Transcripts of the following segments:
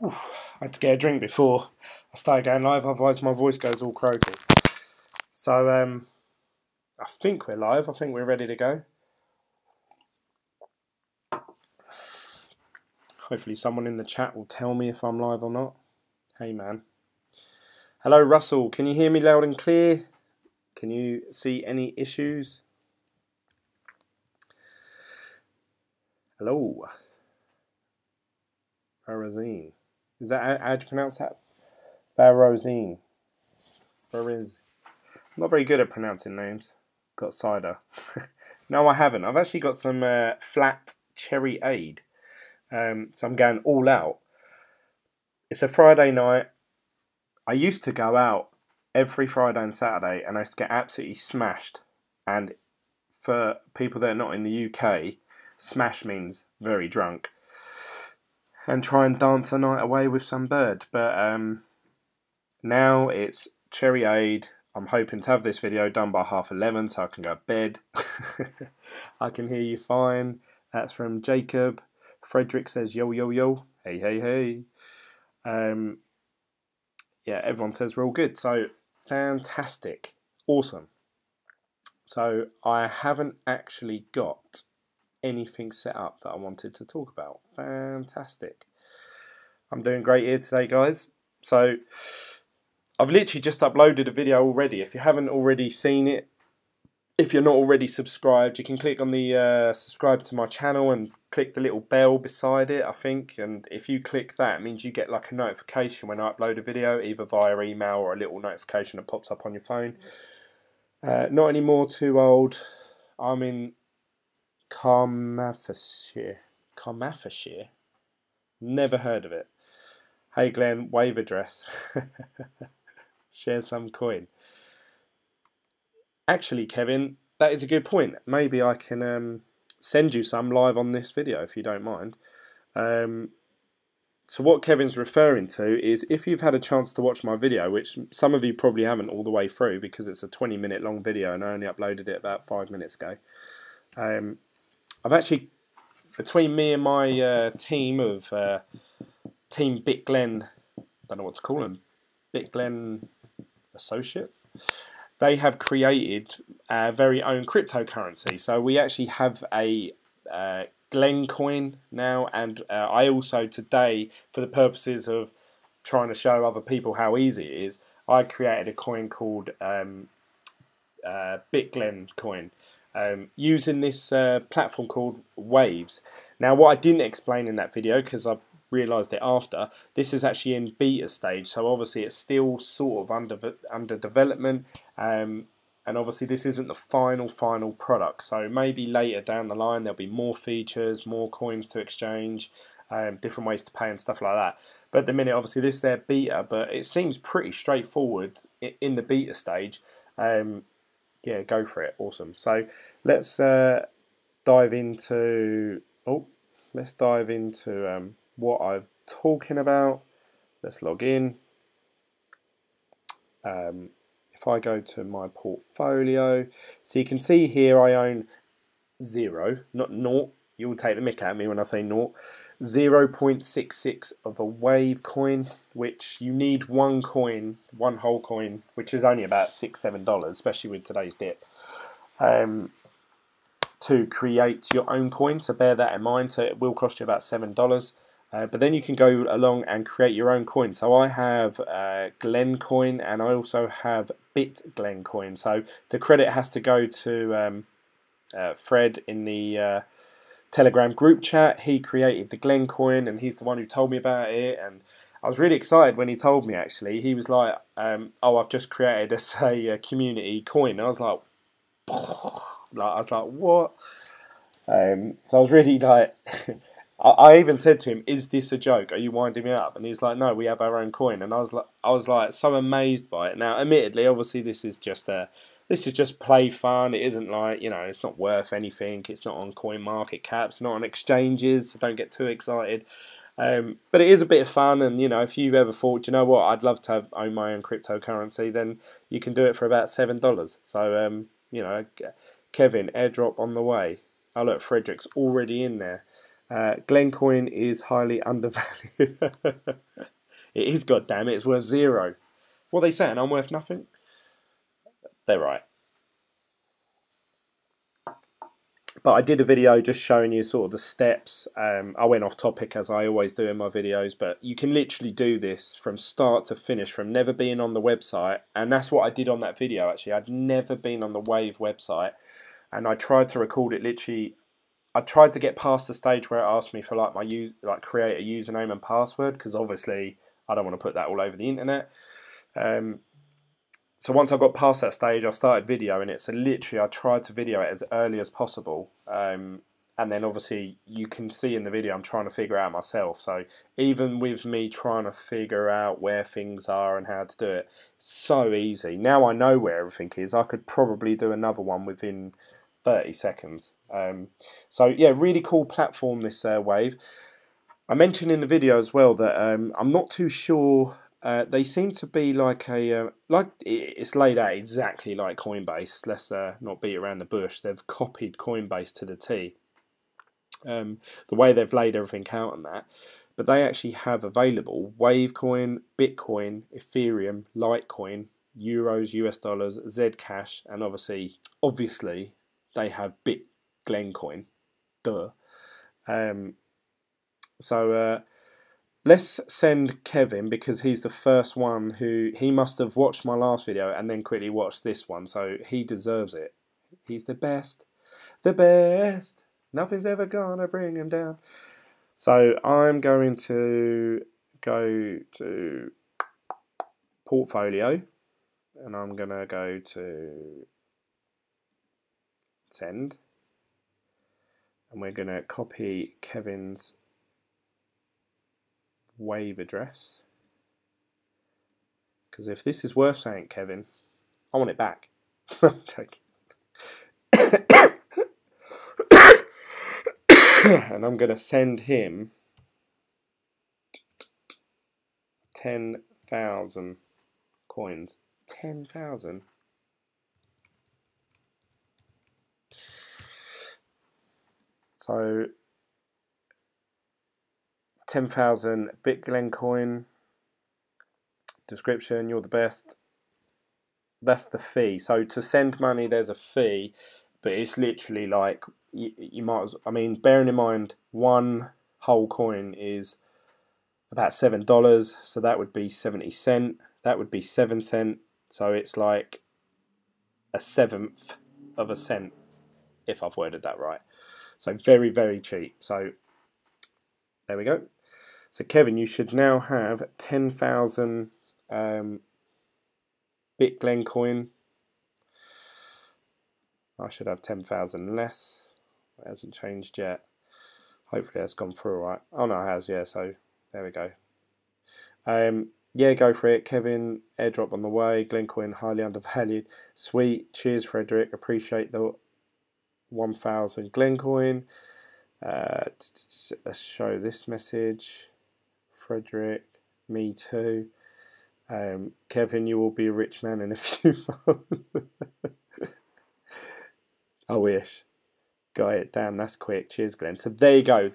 Oof, I had to get a drink before I started going live, otherwise my voice goes all croaky. So I think we're live. I think we're ready to go. Hopefully someone in the chat will tell me if I'm live or not. Hey man. Hello Russell, can you hear me loud and clear? Can you see any issues? Hello. Farozine. Is that how do you pronounce that? Farozine. Fariz. I'm not very good at pronouncing names. Got cider. No, I haven't. I've actually got some flat cherry aid. So I'm going all out. It's a Friday night. I used to go out every Friday and Saturday and I used to get absolutely smashed. And for people that are not in the UK, smash means very drunk. And try and dance the night away with some bird. But now it's cherry aid. I'm hoping to have this video done by 11:30 so I can go to bed. I can hear you fine. That's from Jacob. Frederick says yo yo yo. Hey hey hey. Yeah, everyone says we're all good. So fantastic. Awesome. So I haven't actually got anything set up that I wanted to talk about. Fantastic. I'm doing great here today, guys. So I've literally just uploaded a video already. If you haven't already seen it, if you're not already subscribed, you can click on the subscribe to my channel and click the little bell beside it, I think. And if you click that, it means you get like a notification when I upload a video, either via email or a little notification that pops up on your phone. Not anymore too old. I'm in Carmarthenshire. Carmarthenshire? Never heard of it. Hey Glenn, wave address. Share some coin. Actually, Kevin, that is a good point. Maybe I can send you some live on this video if you don't mind. So what Kevin's referring to is if you've had a chance to watch my video, which some of you probably haven't all the way through because it's a 20-minute long video and I only uploaded it about 5 minutes ago. I've actually, between me and my team of Team BitGlen, I don't know what to call them, BitGlen Associates, they have created our very own cryptocurrency. So we actually have a Glen coin now, and I also today, for the purposes of trying to show other people how easy it is, I created a coin called BitGlen coin, using this platform called Waves. Now what I didn't explain in that video, because I realised it after, this is actually in beta stage, so obviously it's still sort of under development, and obviously this isn't the final product, so maybe later down the line there'll be more features, more coins to exchange, different ways to pay and stuff like that. But at the minute obviously this is their beta, but it seems pretty straightforward in the beta stage. Yeah, go for it. Awesome. So let's dive into what I'm talking about. Let's log in. If I go to my portfolio, so you can see here I own 0, not naught. You will take the mick out of me when I say naught. 0.66 of a wave coin, which you need one coin, one whole coin, which is only about $6–7, especially with today's dip, to create your own coin. So bear that in mind. So it will cost you about $7. But then you can go along and create your own coin. So I have Glen coin and I also have BitGlen coin. So the credit has to go to Fred in the Telegram group chat. He created the Glen coin and he's the one who told me about it. And I was really excited when he told me, actually. He was like, oh, I've just created a community coin. And I was like, what? So I was really like... I even said to him, "Is this a joke? Are you winding me up?" And he was like, "No, we have our own coin." And I was like so amazed by it. Now, admittedly, obviously, this is just play fun. It isn't like, you know, it's not worth anything. It's not on coin market caps, not on exchanges. So don't get too excited. But it is a bit of fun. And you know, if you've ever thought, you know what, I'd love to own my own cryptocurrency, then you can do it for about $7. So you know, Kevin, airdrop on the way. Oh look, Frederick's already in there. Glencoin is highly undervalued. It is, goddammit, it's worth 0. What are they saying? I'm worth nothing? They're right. But I did a video just showing you sort of the steps. I went off topic as I always do in my videos, but you can literally do this from start to finish, from never being on the website. And that's what I did on that video actually. I'd never been on the Wave website, and I tried to record it literally. I tried to get past the stage where it asked me for like my create a username and password, because obviously I don't want to put that all over the internet. So once I got past that stage, I started videoing it. So literally I tried to video it as early as possible. And then obviously you can see in the video I'm trying to figure out myself. So even with me trying to figure out where things are and how to do it, it's so easy. Now I know where everything is. I could probably do another one within 30 seconds. So yeah, really cool platform, this Wave. I mentioned in the video as well that I'm not too sure. They seem to be like it's laid out exactly like Coinbase. Let's not beat around the bush. They've copied Coinbase to the T. The way they've laid everything out on that, but they actually have available Wavecoin, Bitcoin, Ethereum, Litecoin, Euros, US dollars, Zcash, and obviously they have Glencoin. Duh. So let's send Kevin, because he's the first one he must have watched my last video and then quickly watched this one, so he deserves it. He's the best. The best. Nothing's ever gonna bring him down. So I'm going to go to portfolio, and I'm gonna go to send, and we're gonna copy Kevin's Wave address, because if this is worth saying, Kevin, I want it back. I'm joking. And I'm going to send him 10,000 coins. 10,000. So 10,000 Glencoin. Description: you're the best. That's the fee. So to send money, there's a fee, but it's literally like you might as, I mean, bearing in mind one whole coin is about $7, so that would be 70 cents. That would be 7 cents. So it's like a 1/7 of a cent, if I've worded that right. So very, very cheap. So there we go. So Kevin, you should now have 10,000 Glencoin. I should have 10,000 less. It hasn't changed yet. Hopefully that's gone through all right. Oh no, it has, yeah, so there we go. Yeah, go for it. Kevin, airdrop on the way. Glencoin highly undervalued. Sweet. Cheers, Frederick. Appreciate the 1,000 Glencoin. Let's show this message. Frederick, me too. Kevin, you will be a rich man in a few months. I wish. Got it. Damn, that's quick. Cheers, Glenn. So there you go.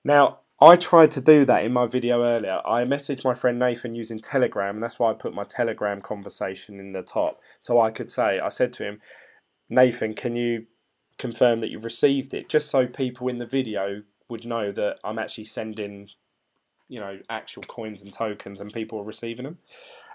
Now, I tried to do that in my video earlier. I messaged my friend Nathan using Telegram, and that's why I put my Telegram conversation in the top. So I could say, I said to him, Nathan, can you confirm that you've received it? Just so people in the video would know that I'm actually sending, you know, actual coins and tokens, and people are receiving them.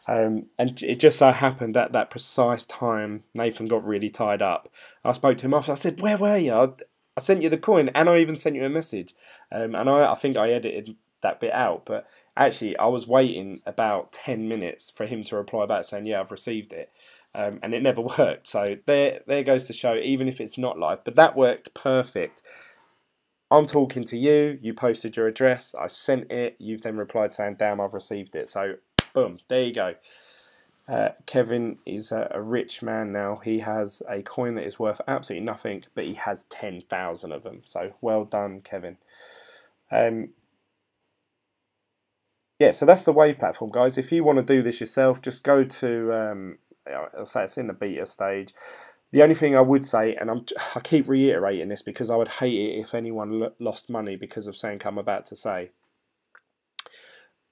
And it just so happened at that precise time, Nathan got really tied up. I spoke to him after. I said, "Where were you? I sent you the coin, and I even sent you a message." And I think I edited that bit out, but actually I was waiting about 10 minutes for him to reply back saying, "Yeah, I've received it," and it never worked. So there goes to show, even if it's not live, but that worked perfect. I'm talking to you, you posted your address, I sent it, you've then replied saying, "Damn, I've received it." So, boom, there you go. Kevin is a rich man now. He has a coin that is worth absolutely nothing, but he has 10,000 of them. So, well done, Kevin. Yeah, so that's the Wave platform, guys. If you want to do this yourself, just go to, I'll say it's in the beta stage. The only thing I would say, and I keep reiterating this because I would hate it if anyone lost money because of something I'm about to say.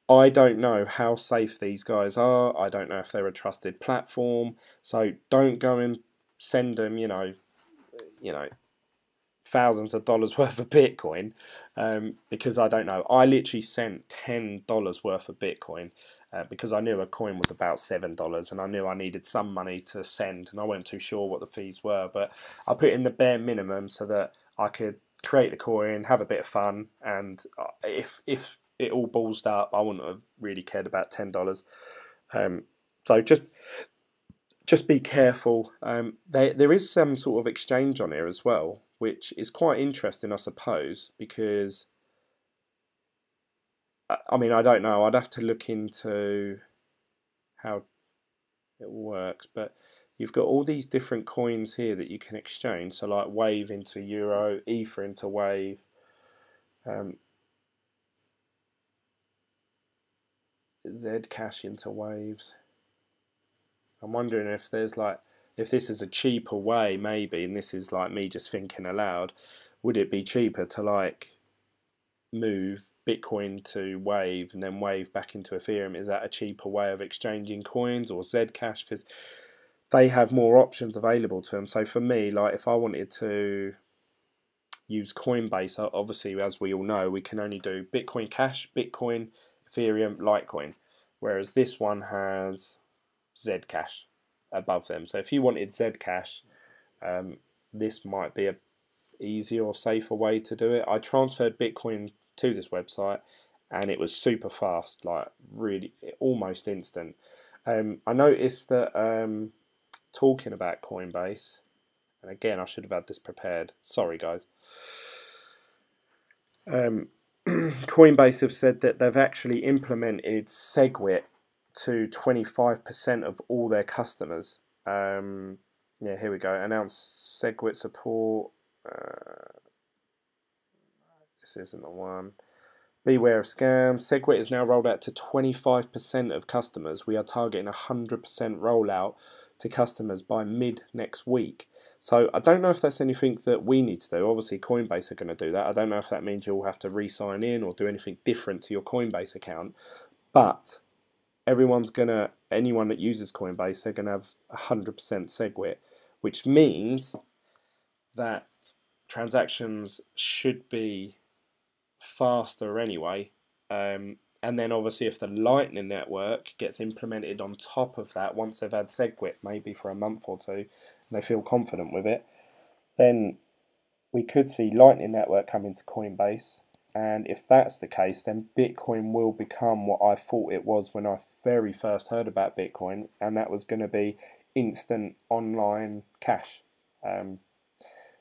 I don't know how safe these guys are. I don't know if they're a trusted platform. So don't go and send them, you know, thousands of dollars worth of Bitcoin, because I don't know. I literally sent $10 worth of Bitcoin because I knew a coin was about $7 and I knew I needed some money to send, and I wasn't too sure what the fees were, but I put in the bare minimum so that I could create the coin, have a bit of fun, and if it all ballsed up, I wouldn't have really cared about $10. So just be careful. There is some sort of exchange on here as well, which is quite interesting, I suppose, because I mean, I don't know. I'd have to look into how it works, but you've got all these different coins here that you can exchange. So like Wave into Euro, Ether into Wave. Zcash into Waves. I'm wondering if there's like, if this is a cheaper way maybe, and this is like me just thinking aloud, would it be cheaper to like move Bitcoin to Wave and then Wave back into Ethereum? Is that a cheaper way of exchanging coins, or Zcash? Because they have more options available to them. So for me, like if I wanted to use Coinbase, obviously as we all know, we can only do Bitcoin Cash, Bitcoin, Ethereum, Litecoin, whereas this one has Zcash above them. So if you wanted Zcash, this might be a easier or safer way to do it. I transferred Bitcoin to this website and it was super fast, like really almost instant. I noticed that talking about Coinbase, and again I should have had this prepared, sorry guys, Coinbase have said that they've actually implemented SegWit to 25% of all their customers. Yeah, here we go. Announce SegWit support. This isn't the one. Beware of scams. SegWit is now rolled out to 25% of customers. We are targeting 100% rollout to customers by mid next week. So I don't know if that's anything that we need to do. Obviously Coinbase are going to do that. I don't know if that means you'll have to re-sign in or do anything different to your Coinbase account. But anyone that uses Coinbase, they're going to have 100% SegWit, which means that transactions should be faster anyway. And then obviously if the Lightning Network gets implemented on top of that, once they've had SegWit maybe for a month or two, and they feel confident with it, then we could see Lightning Network come into Coinbase. And if that's the case, then Bitcoin will become what I thought it was when I very first heard about Bitcoin, and that was going to be instant online cash.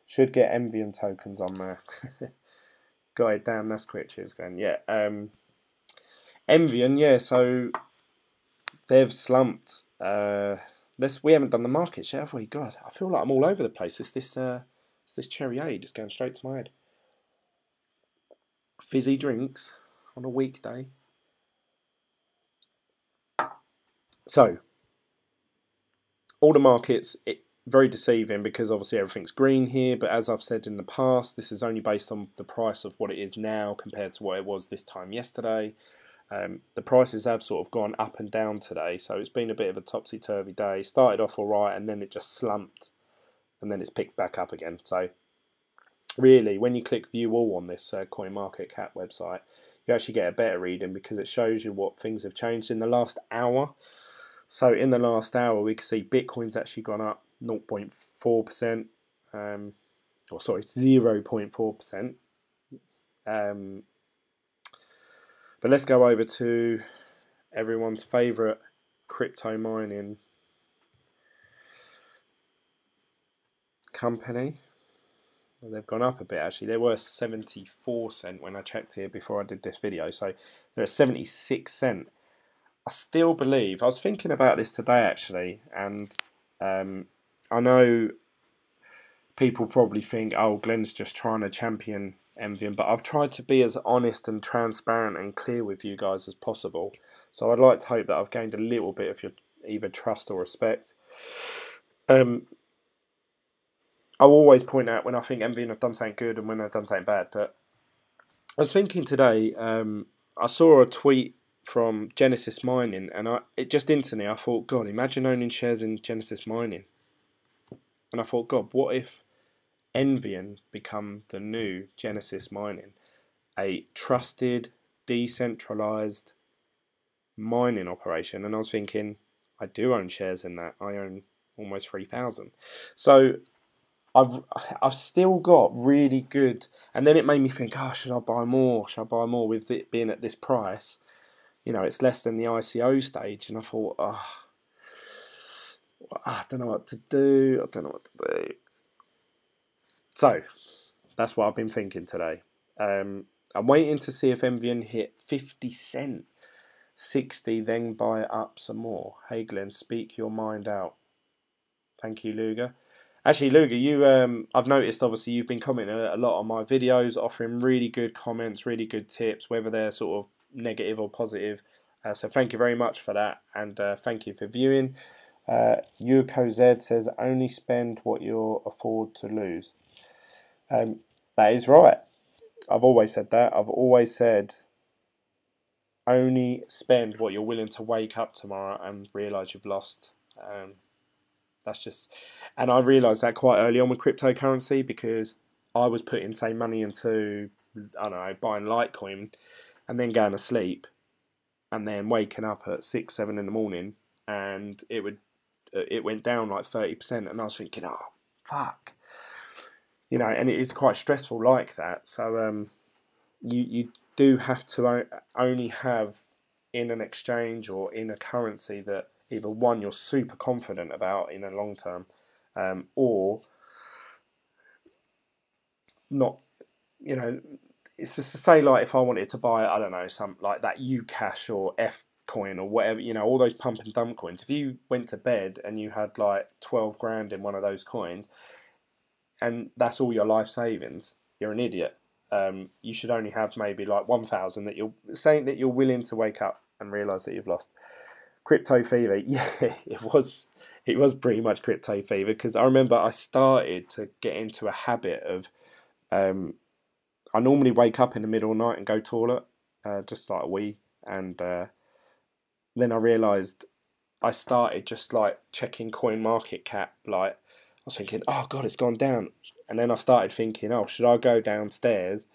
Should get envion tokens on there. God damn, that's quick. Cheers, going. Yeah. Envion, yeah. So they've slumped. We haven't done the markets yet, have we? God, I feel like I'm all over the place. It's this cherry aid just going straight to my head. Fizzy drinks on a weekday. So all the markets, very deceiving because obviously everything's green here, but as I've said in the past, this is only based on the price of what it is now compared to what it was this time yesterday. The prices have sort of gone up and down today, so it's been a bit of a topsy-turvy day. Started off alright and then it just slumped and then it's picked back up again. So really, when you click view all on this CoinMarketCap website, you actually get a better reading because it shows you what things have changed in the last hour. So in the last hour, we can see Bitcoin's actually gone up 0.4%, or sorry, 0.4%. But let's go over to everyone's favourite crypto mining company. Well, they've gone up a bit actually. They were 74 cent when I checked here before I did this video, so they're at 76 cent. I still believe, I was thinking about this today actually, and I know people probably think, oh, Glenn's just trying to champion envion, but I've tried to be as honest and transparent and clear with you guys as possible. So I'd like to hope that I've gained a little bit of your either trust or respect. I'll always point out when I think envion have done something good and when they've done something bad. But I was thinking today, I saw a tweet from Genesis Mining, and it just instantly I thought, God, imagine owning shares in Genesis Mining. And I thought, God, what if envion become the new Genesis Mining, a trusted, decentralized mining operation? And I was thinking, I do own shares in that. I own almost 3,000. So I've still got really good, and then it made me think, oh, should I buy more? Should I buy more with it being at this price? You know, it's less than the ICO stage, and I thought, oh, I don't know what to do. I don't know what to do. So that's what I've been thinking today. I'm waiting to see if envion hit 50 cent, 60, then buy it up some more. Hey Glenn, speak your mind out. Thank you, Luger. Actually, Luger, you I've noticed obviously you've been commenting a lot on my videos, offering really good comments, really good tips, whether they're sort of negative or positive. So thank you very much for that, and thank you for viewing. Yuko Z says only spend what you afford to lose. That is right. I've always said that. I've always said only spend what you're willing to wake up tomorrow and realise you've lost. That's just, and I realised that quite early on with cryptocurrency, because I was putting, say, money into, I don't know, buying Litecoin and then going to sleep and then waking up at 6, 7 in the morning, and it went down like 30%, and I was thinking, oh, fuck. You know, and it is quite stressful like that. So you do have to only have in an exchange or in a currency that either one you're super confident about in a long term, or not. You know, it's just to say, like, if I wanted to buy, I don't know, some like that Ucash or F coin or whatever, you know, all those pump and dump coins. If you went to bed and you had like 12 grand in one of those coins, and that's all your life savings, you're an idiot. You should only have maybe like 1,000 that you're saying that you're willing to wake up and realise that you've lost. Crypto fever, yeah, it was pretty much crypto fever, because I remember I started to get into a habit of, I normally wake up in the middle of the night and go toilet, just like a wee, and then I realised I started just like checking coin market cap, like I was thinking, oh God, it's gone down, and then I started thinking, oh, should I go downstairs,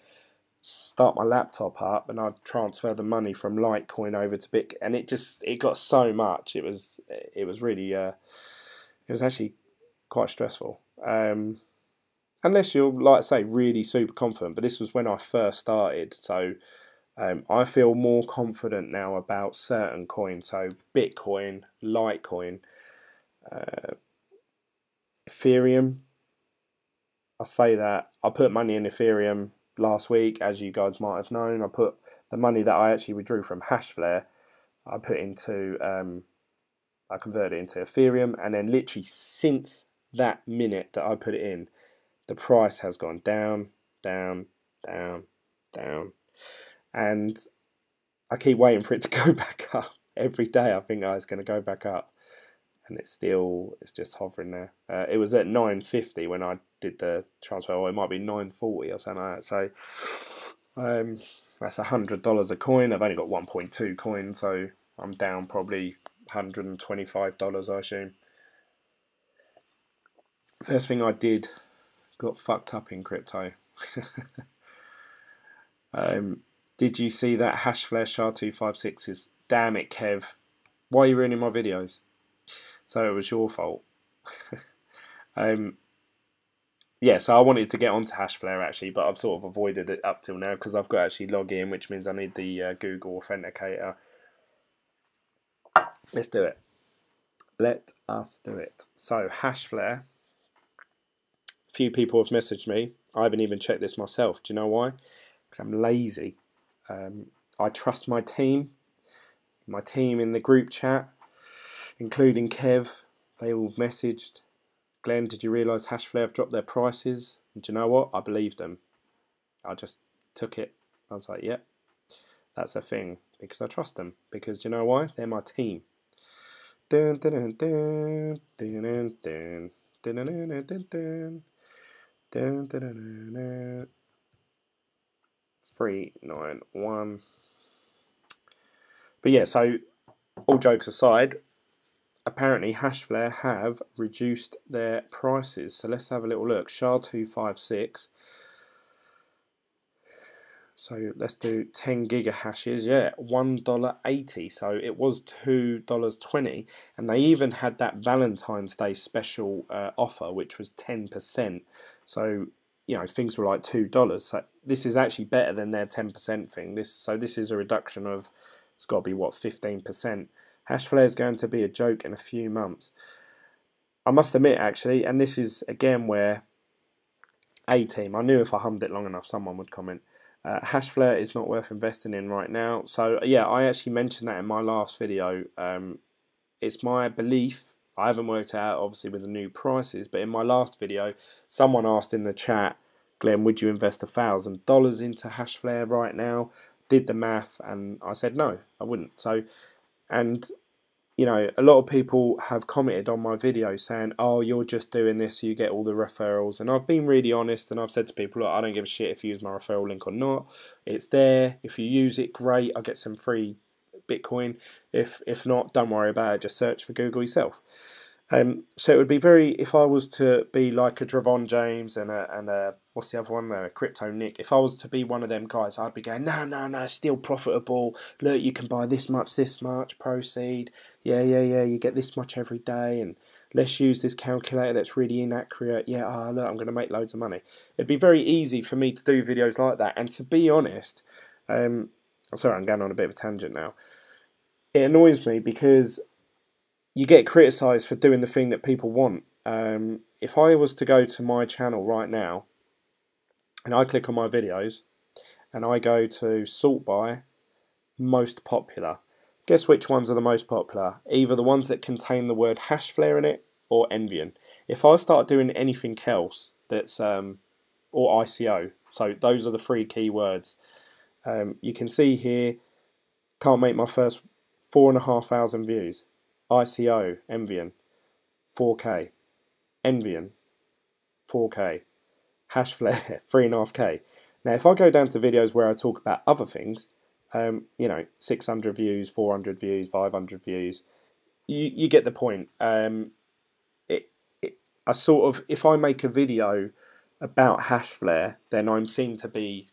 start my laptop up, and I'd transfer the money from Litecoin over to Bitcoin, and it got so much. It was really it was actually quite stressful. Unless you're, like I say, really super confident. But this was when I first started, so I feel more confident now about certain coins. So Bitcoin, Litecoin, Ethereum. I say that I put money in Ethereum last week, as you guys might have known. I put the money that I actually withdrew from hashflare, I put into, I converted it into Ethereum, and then literally since that minute that I put it in, the price has gone down, down, down, down, and I keep waiting for it to go back up. Every day I think it's going to go back up, and it's just hovering there. It was at 9.50 when I did the transfer, or it might be 9.40 or something like that. So that's $100 a coin. I've only got 1.2 coins, so I'm down probably $125, I assume. First thing I did, got fucked up in crypto. Did you see that hashflare SHA-256s? Damn it, Kev. Why are you ruining my videos? So it was your fault. Yeah, so I wanted to get onto hashflare actually, but I've sort of avoided it up till now because I've got to actually log in, which means I need the Google Authenticator. Let's do it. Let us do it. So hashflare. Few people have messaged me. I haven't even checked this myself. Do you know why? Because I'm lazy. I trust my team in the group chat, including Kev. They all messaged, Glenn, did you realise hashflare have dropped their prices? And do you know what? I believed them. I just took it. I was like, yep, that's a thing, because I trust them. Because do you know why? They're my team. Dun, dun, dun, dun, dun, dun, dun, dun, dun, dun, dun, dun. Dun, dun, dun, dun, dun. 391. But yeah, so all jokes aside, apparently hashflare have reduced their prices. So let's have a little look. SHA-256. So let's do 10 gigahashes. Yeah, $1.80. So it was $2.20, and they even had that Valentine's Day special offer, which was 10%. So you know, things were like $2. So this is actually better than their 10% thing. This is a reduction of, it's got to be what, 15%. Hashflare is going to be a joke in a few months. I must admit, actually, and this is again where a team, I knew if I hummed it long enough, someone would comment. Hashflare is not worth investing in right now. So yeah, I actually mentioned that in my last video. It's my belief. I haven't worked it out obviously with the new prices, but in my last video, someone asked in the chat, Glenn, would you invest $1,000 into Hashflare right now? Did the math, and I said no, I wouldn't. So, and you know, a lot of people have commented on my video saying, oh, you're just doing this so you get all the referrals. And I've been really honest, and I've said to people, look, I don't give a shit if you use my referral link or not. It's there. If you use it, great. I get some free Bitcoin. If not, don't worry about it. Just search for Google yourself. So it would be very, if I was to be like a Dravon James and a what's the other one, Crypto Nick, if I was to be one of them guys, I'd be going, no, it's still profitable. Look, you can buy this much, proceed. Yeah, you get this much every day, and let's use this calculator that's really inaccurate. Yeah, look, I'm going to make loads of money. It'd be very easy for me to do videos like that, and to be honest, sorry, I'm going on a bit of a tangent now. It annoys me because you get criticised for doing the thing that people want. If I was to go to my channel right now and I click on my videos and I go to sort by most popular, guess which ones are the most popular? Either the ones that contain the word hashflare in it or envion. If I start doing anything else that's or ICO, so those are the three keywords. You can see here, can't make my first 4,500 views. ICO, envion, 4K, envion, 4K, hashflare, 3.5K. Now, if I go down to videos where I talk about other things, you know, 600 views, 400 views, 500 views, you get the point. I sort of, if I make a video about hashflare, then I'm seen to be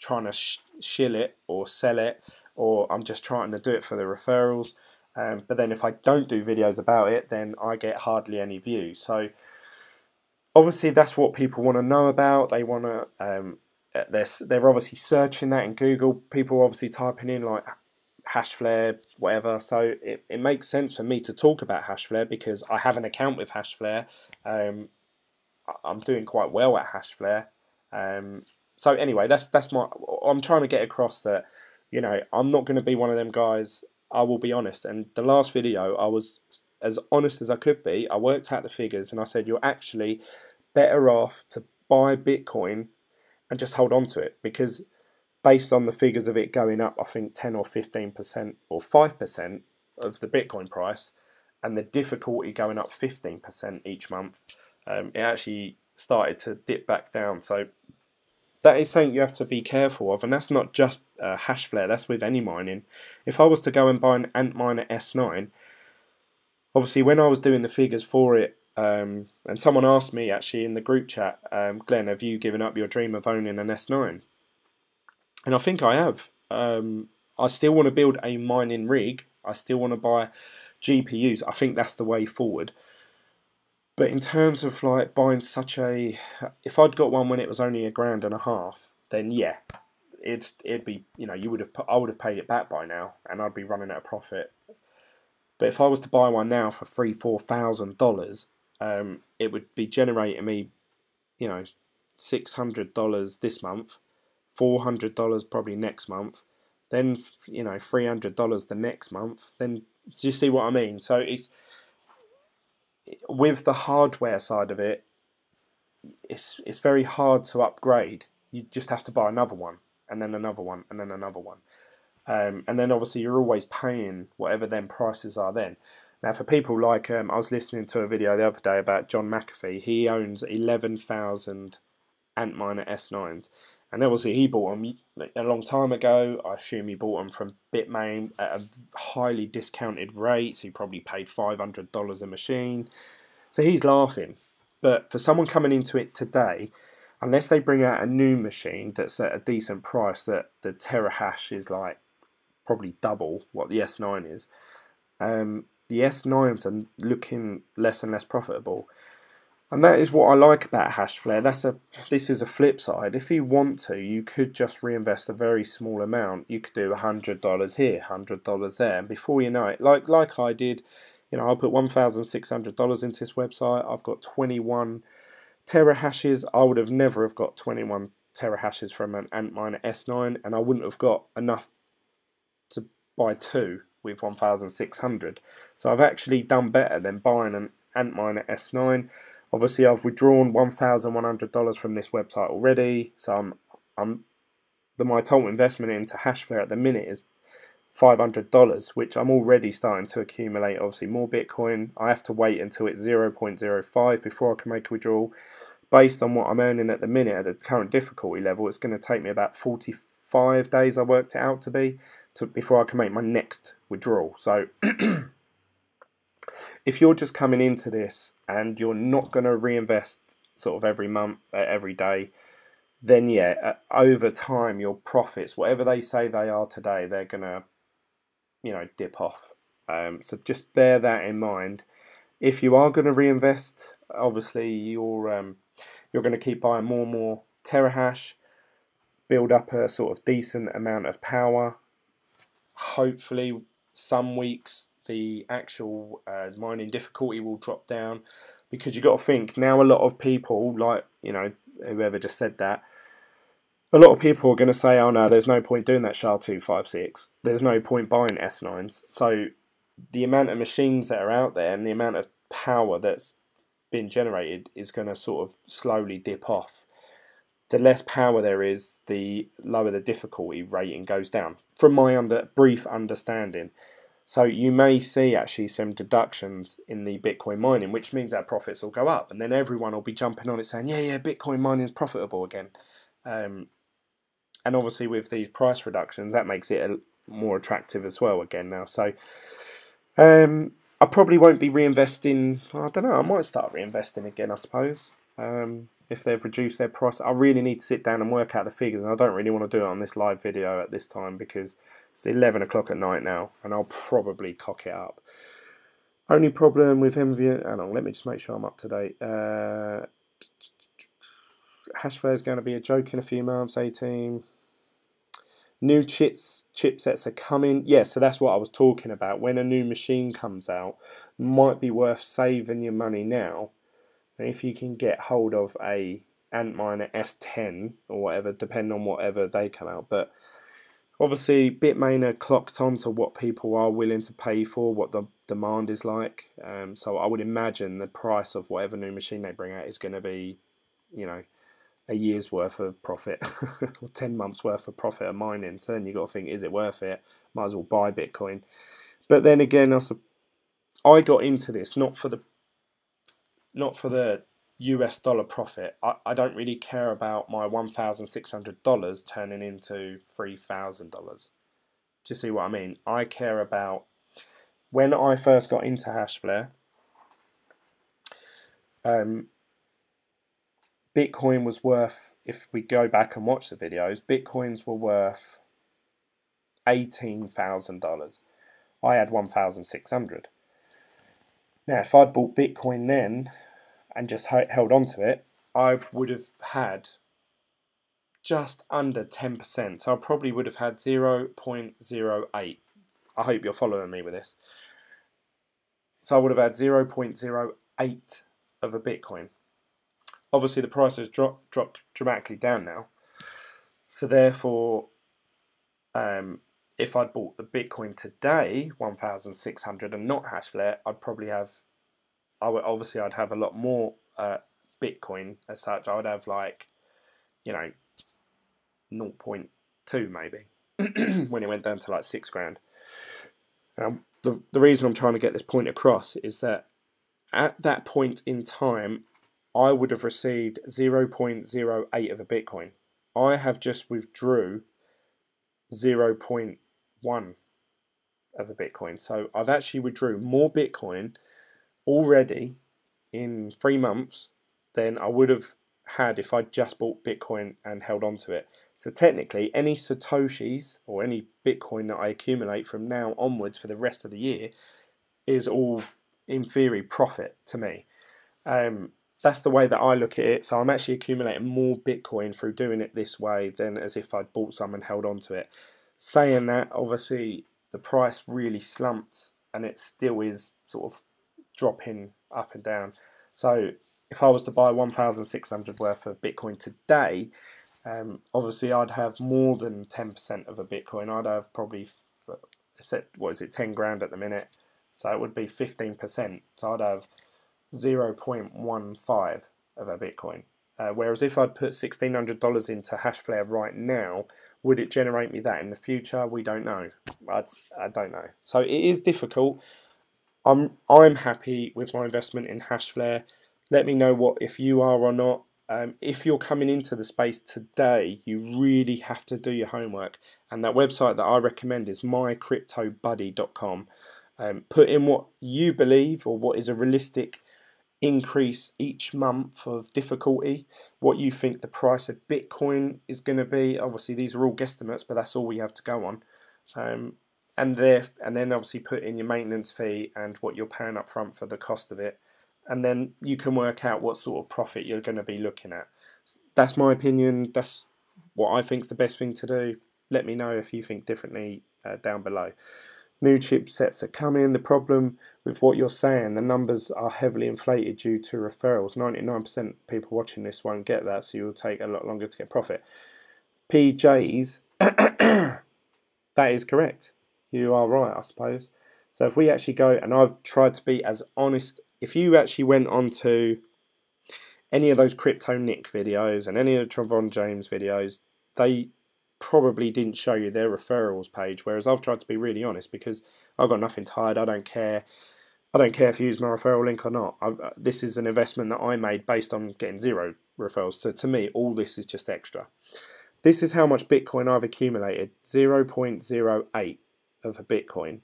trying to shill it or sell it, or I'm just trying to do it for the referrals. But then if I don't do videos about it, then I get hardly any views. So obviously that's what people want to know about. They want to, they're obviously searching that in Google. People are obviously typing in like hashflare, whatever. So it makes sense for me to talk about hashflare because I have an account with hashflare. I'm doing quite well at hashflare. So anyway, that's my. I'm trying to get across that, you know, I'm not going to be one of them guys. I will be honest. And the last video, I was as honest as I could be. I worked out the figures and I said, you're actually better off to buy Bitcoin and just hold on to it, because based on the figures of it going up, I think 10 or 15% or 5% of the Bitcoin price, and the difficulty going up 15% each month, it actually started to dip back down. So that is something you have to be careful of, and that's not just hashflare, that's with any mining. If I was to go and buy an Antminer S9, obviously when I was doing the figures for it, and someone asked me actually in the group chat, Glenn, have you given up your dream of owning an S9? And I think I have. I still want to build a mining rig, I still want to buy GPUs, I think that's the way forward. But in terms of like buying such a, if I'd got one when it was only $1,500, then yeah, it'd be, you know, I would have paid it back by now, and I'd be running at a profit. But if I was to buy one now for $3,000-$4,000, it would be generating me, you know, $600 this month, $400 probably next month, then you know $300 the next month. Then do you see what I mean? So it's, with the hardware side of it, it's very hard to upgrade. You just have to buy another one, and then another one, and then another one. And then obviously you're always paying whatever them prices are then. Now for people like, I was listening to a video the other day about John McAfee. He owns 11,000 Antminer S9s. And obviously he bought them a long time ago. I assume he bought them from Bitmain at a highly discounted rate. So he probably paid $500 a machine. So he's laughing. But for someone coming into it today, unless they bring out a new machine that's at a decent price, that the terahash is like probably double what the S9 is, the S9s are looking less and less profitable. And that is what I like about hashflare. This is a flip side. If you want to, you could just reinvest a very small amount. You could do $100 here, $100 there, and before you know it, like I did, you know, I'll put $1,600 into this website. I've got 21 terahashes. I would have never have got 21 terahashes from an Antminer S9, and I wouldn't have got enough to buy two with 1,600. So I've actually done better than buying an Antminer S9. Obviously, I've withdrawn $1,100 from this website already, so my total investment into hashflare at the minute is $500, which I'm already starting to accumulate. Obviously, more Bitcoin. I have to wait until it's 0.05 before I can make a withdrawal. Based on what I'm earning at the minute at the current difficulty level, it's going to take me about 45 days. I worked it out to be before I can make my next withdrawal. So if you're just coming into this and you're not going to reinvest sort of every month, every day, then yeah, over time your profits, whatever they say they are today, they're going to, you know, dip off. So just bear that in mind. If you are going to reinvest, obviously you're going to keep buying more and more terahash, build up a sort of decent amount of power. Hopefully some weeks the actual mining difficulty will drop down, because you've got to think now a lot of people, like, you know, whoever just said that, a lot of people are going to say, oh no, there's no point doing that SHA-256, there's no point buying S9s. So the amount of machines that are out there and the amount of power that's been generated is going to sort of slowly dip off. The less power there is, the lower the difficulty rating goes down, from my brief understanding. So you may see actually some deductions in the Bitcoin mining, which means our profits will go up, and then everyone will be jumping on it saying, yeah, Bitcoin mining is profitable again. And obviously with these price reductions, that makes it more attractive as well again now. So I probably won't be reinvesting. I don't know, I might start reinvesting again, I suppose. If they've reduced their price, I really need to sit down and work out the figures, and I don't really want to do it on this live video at this time because it's 11 o'clock at night now, and I'll probably cock it up. Only problem with envion, hang on, let me just make sure I'm up to date. Hashflare is going to be a joke in a few months, 18. New chipsets are coming. Yeah, so that's what I was talking about. When a new machine comes out, might be worth saving your money now. And if you can get hold of a Antminer S10 or whatever, depending on whatever they come out. But obviously Bitmain are clocked onto what people are willing to pay for, what the demand is like. So I would imagine the price of whatever new machine they bring out is going to be, you know, a year's worth of profit or 10 months worth of profit of mining. So then you've got to think, is it worth it? Might as well buy Bitcoin. But then again, I got into this not for the US dollar profit. I don't really care about my $1,600 turning into $3,000. Do you see what I mean? I care about when I first got into hashflare. Bitcoin was worth, if we go back and watch the videos, Bitcoins were worth $18,000. I had 1,600. Now, if I'd bought Bitcoin then and just held on to it, I would have had just under 10%. So I probably would have had 0.08. I hope you're following me with this. So I would have had 0.08 of a Bitcoin. Obviously the price has dropped dramatically down now. So therefore, if I'd bought the Bitcoin today, 1,600, and not hashflare, I'd have a lot more Bitcoin as such. I would have, like, you know, 0.2 maybe when it went down to like 6 grand. The reason I'm trying to get this point across is that at that point in time, I would have received 0.08 of a Bitcoin. I have just withdrew 0.1 of a Bitcoin. So I've actually withdrew more Bitcoin already in 3 months than I would have had if I just bought Bitcoin and held on to it. So technically, any Satoshis or any Bitcoin that I accumulate from now onwards for the rest of the year is all, in theory, profit to me. That's the way that I look at it. So I'm actually accumulating more Bitcoin through doing it this way than as if I'd bought some and held on to it. Saying that, obviously, the price really slumped and it still is sort of dropping up and down. So if I was to buy 1,600 worth of Bitcoin today, obviously I'd have more than 10% of a Bitcoin. I'd have probably, what is it, 10 grand at the minute. So it would be 15%. So I'd have 0.15 of a Bitcoin. Whereas if I'd put $1,600 into hashflare right now, would it generate me that in the future? We don't know. I don't know. So it is difficult. I'm happy with my investment in hashflare. Let me know what if you are or not. If you're coming into the space today, you really have to do your homework. And that website that I recommend is mycryptobuddy.com. Put in what you believe or what is a realistic increase each month of difficulty, what you think the price of Bitcoin is going to be. Obviously these are all guesstimates, but that's all we have to go on. And then obviously put in your maintenance fee and what you're paying up front for the cost of it, and then you can work out what sort of profit you're going to be looking at. That's my opinion. That's what I think is the best thing to do. Let me know if you think differently down below. New chipsets are coming. The problem with what you're saying, the numbers are heavily inflated due to referrals. 99% of people watching this won't get that, so you'll take a lot longer to get profit. PJs, that is correct. You are right, I suppose. So if we actually go, and I've tried to be as honest, if you actually went on to any of those Crypto Nick videos and any of the Trevon James videos, they probably didn't show you their referrals page, whereas I've tried to be really honest because I've got nothing to hide. I don't care if you use my referral link or not. This is an investment that I made based on getting 0 referrals, so to me all this is just extra. This is how much Bitcoin I've accumulated, 0.08 of a Bitcoin.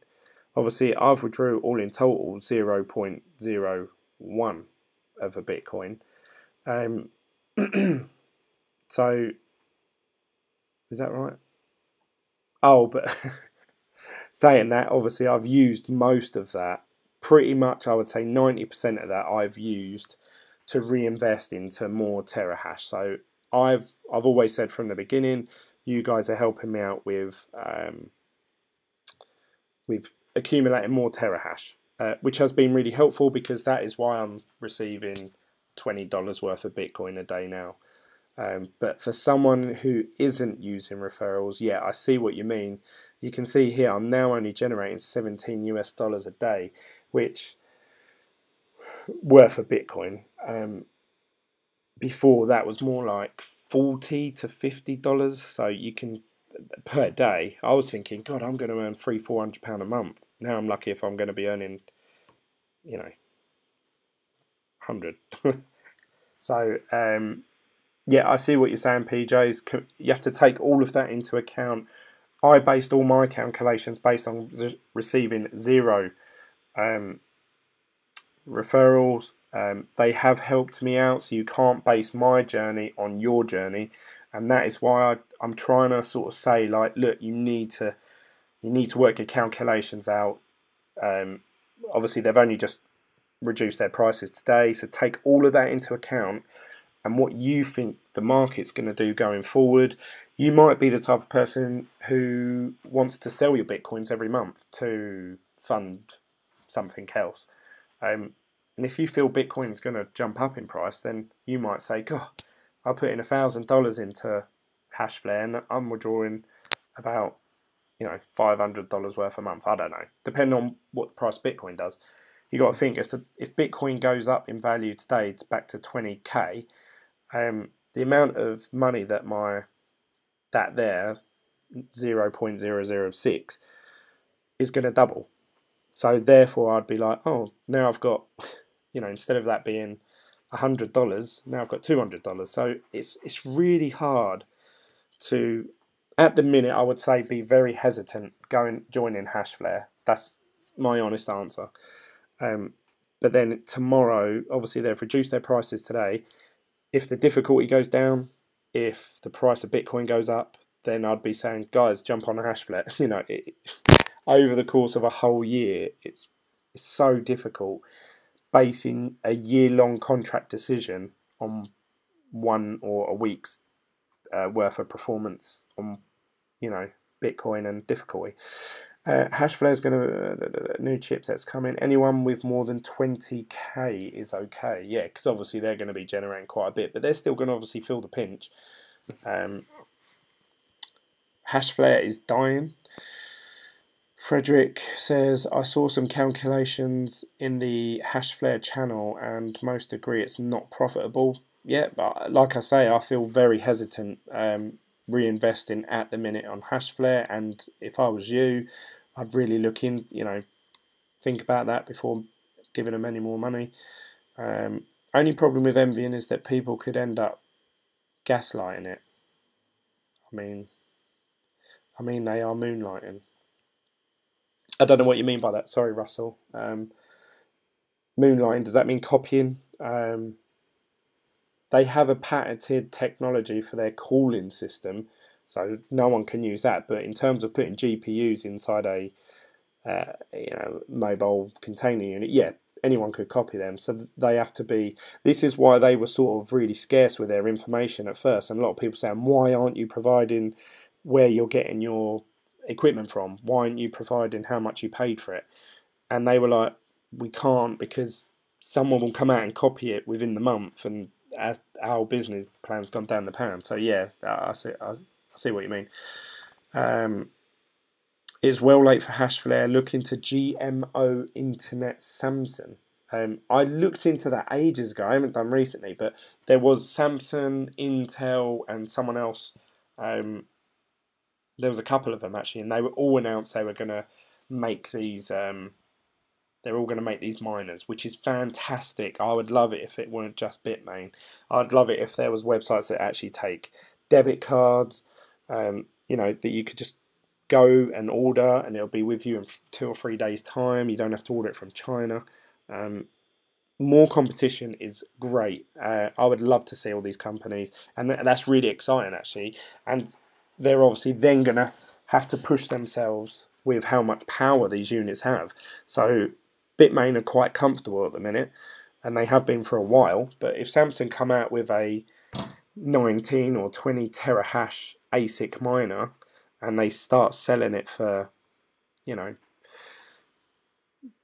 Obviously I've withdrew all in total 0.01 of a Bitcoin. So is that right? Oh, but saying that, obviously I've used most of that. Pretty much I would say 90% of that I've used to reinvest into more terahash. So I've always said from the beginning, you guys are helping me out with accumulating more terahash, which has been really helpful because that is why I'm receiving $20 worth of Bitcoin a day now. But for someone who isn't using referrals, yeah, I see what you mean. You can see here I'm now only generating $17 US a day, which worth a Bitcoin. Before that was more like $40 to $50, so you can per day. I was thinking, God, I'm going to earn £300-400 a month. Now I'm lucky if I'm going to be earning, 100. So yeah, I see what you're saying, PJs. You have to take all of that into account. I based all my calculations based on receiving 0 referrals. They have helped me out, so you can't base my journey on your journey, and that is why I'm trying to sort of say, like, look, you need to work your calculations out. Obviously, they've only just reduced their prices today, so take all of that into account and what you think the market's going to do going forward. You might be the type of person who wants to sell your Bitcoins every month to fund something else. And if you feel Bitcoin's going to jump up in price, then you might say, God, I'll put in $1,000 into hashflare and I'm withdrawing about $500 worth a month. I don't know, depending on what the price of Bitcoin does. You got to think if Bitcoin goes up in value today, it's back to 20k. The amount of money that there 0.006 is going to double. So therefore, I'd be like, oh, now I've got, instead of that being $100. Now I've got $200. So it's really hard to, at the minute, I would say be very hesitant joining hashflare. That's my honest answer. But then tomorrow, obviously they've reduced their prices today. If the difficulty goes down, if the price of Bitcoin goes up, then I'd be saying, guys, jump on a hashflare. You know, over the course of a whole year, it's so difficult basing a year-long contract decision on one or a week's worth of performance on, you know, Bitcoin and difficulty. Hashflare is going to new chipsets coming. Anyone with more than 20k is okay. Yeah, because obviously they're going to be generating quite a bit, but they're still going to obviously feel the pinch. Hashflare is dying. Frederick says, I saw some calculations in the Hashflare channel and most agree it's not profitable. Yeah, but like I say, I feel very hesitant reinvesting at the minute on Hashflare, and if I was you, I'd really look in, you know, think about that before giving them any more money. Only problem with envying is that people could end up gaslighting it. I mean they are moonlighting. I don't know what you mean by that. Sorry, Russell. Moonlighting, does that mean copying? They have a patented technology for their cooling system, so no one can use that. But in terms of putting GPUs inside a mobile container unit, yeah, anyone could copy them. So they have to be. This is why they were sort of really scarce with their information at first, and a lot of people saying, why aren't you providing where you're getting your equipment from? Why aren't you providing how much you paid for it? And they were like, we can't, because someone will come out and copy it within the month, and as our business plan's gone down the pan. So yeah, I see what you mean. It's well late for Hashflare. Look into GMO Internet Samsung. I looked into that ages ago. I haven't done recently, but there was Samsung, Intel, and someone else. There was a couple of them actually, and they were all announced they were going to make these. They're all going to make these miners, which is fantastic. I would love it if it weren't just Bitmain. I'd love it if there was websites that actually take debit cards, you know, that you could just go and order and it'll be with you in 2 or 3 days time. You don't have to order it from China. More competition is great. I would love to see all these companies, and that's really exciting actually. And they're obviously then going to have to push themselves with how much power these units have. So Bitmain are quite comfortable at the minute, and they have been for a while. But if Samsung come out with a 19 or 20 terahash ASIC miner, and they start selling it for, you know,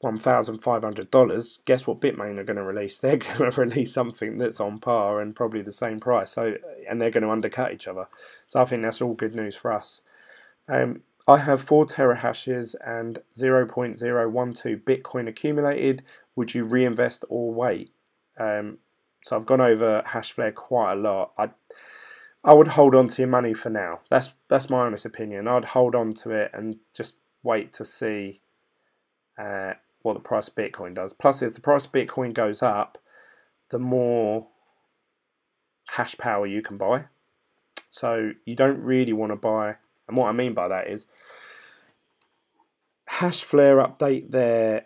$1,500, guess what Bitmain are going to release? They're going to release something that's on par and probably the same price. So, and they're going to undercut each other. So I think that's all good news for us. I have 4 terahashes and 0.012 Bitcoin accumulated. Would you reinvest or wait? So I've gone over Hashflare quite a lot. I would hold on to your money for now. That's my honest opinion. I'd hold on to it and just wait to see what the price of Bitcoin does. Plus, if the price of Bitcoin goes up, the more hash power you can buy. So you don't really want to buy. And what I mean by that is Hashflare update their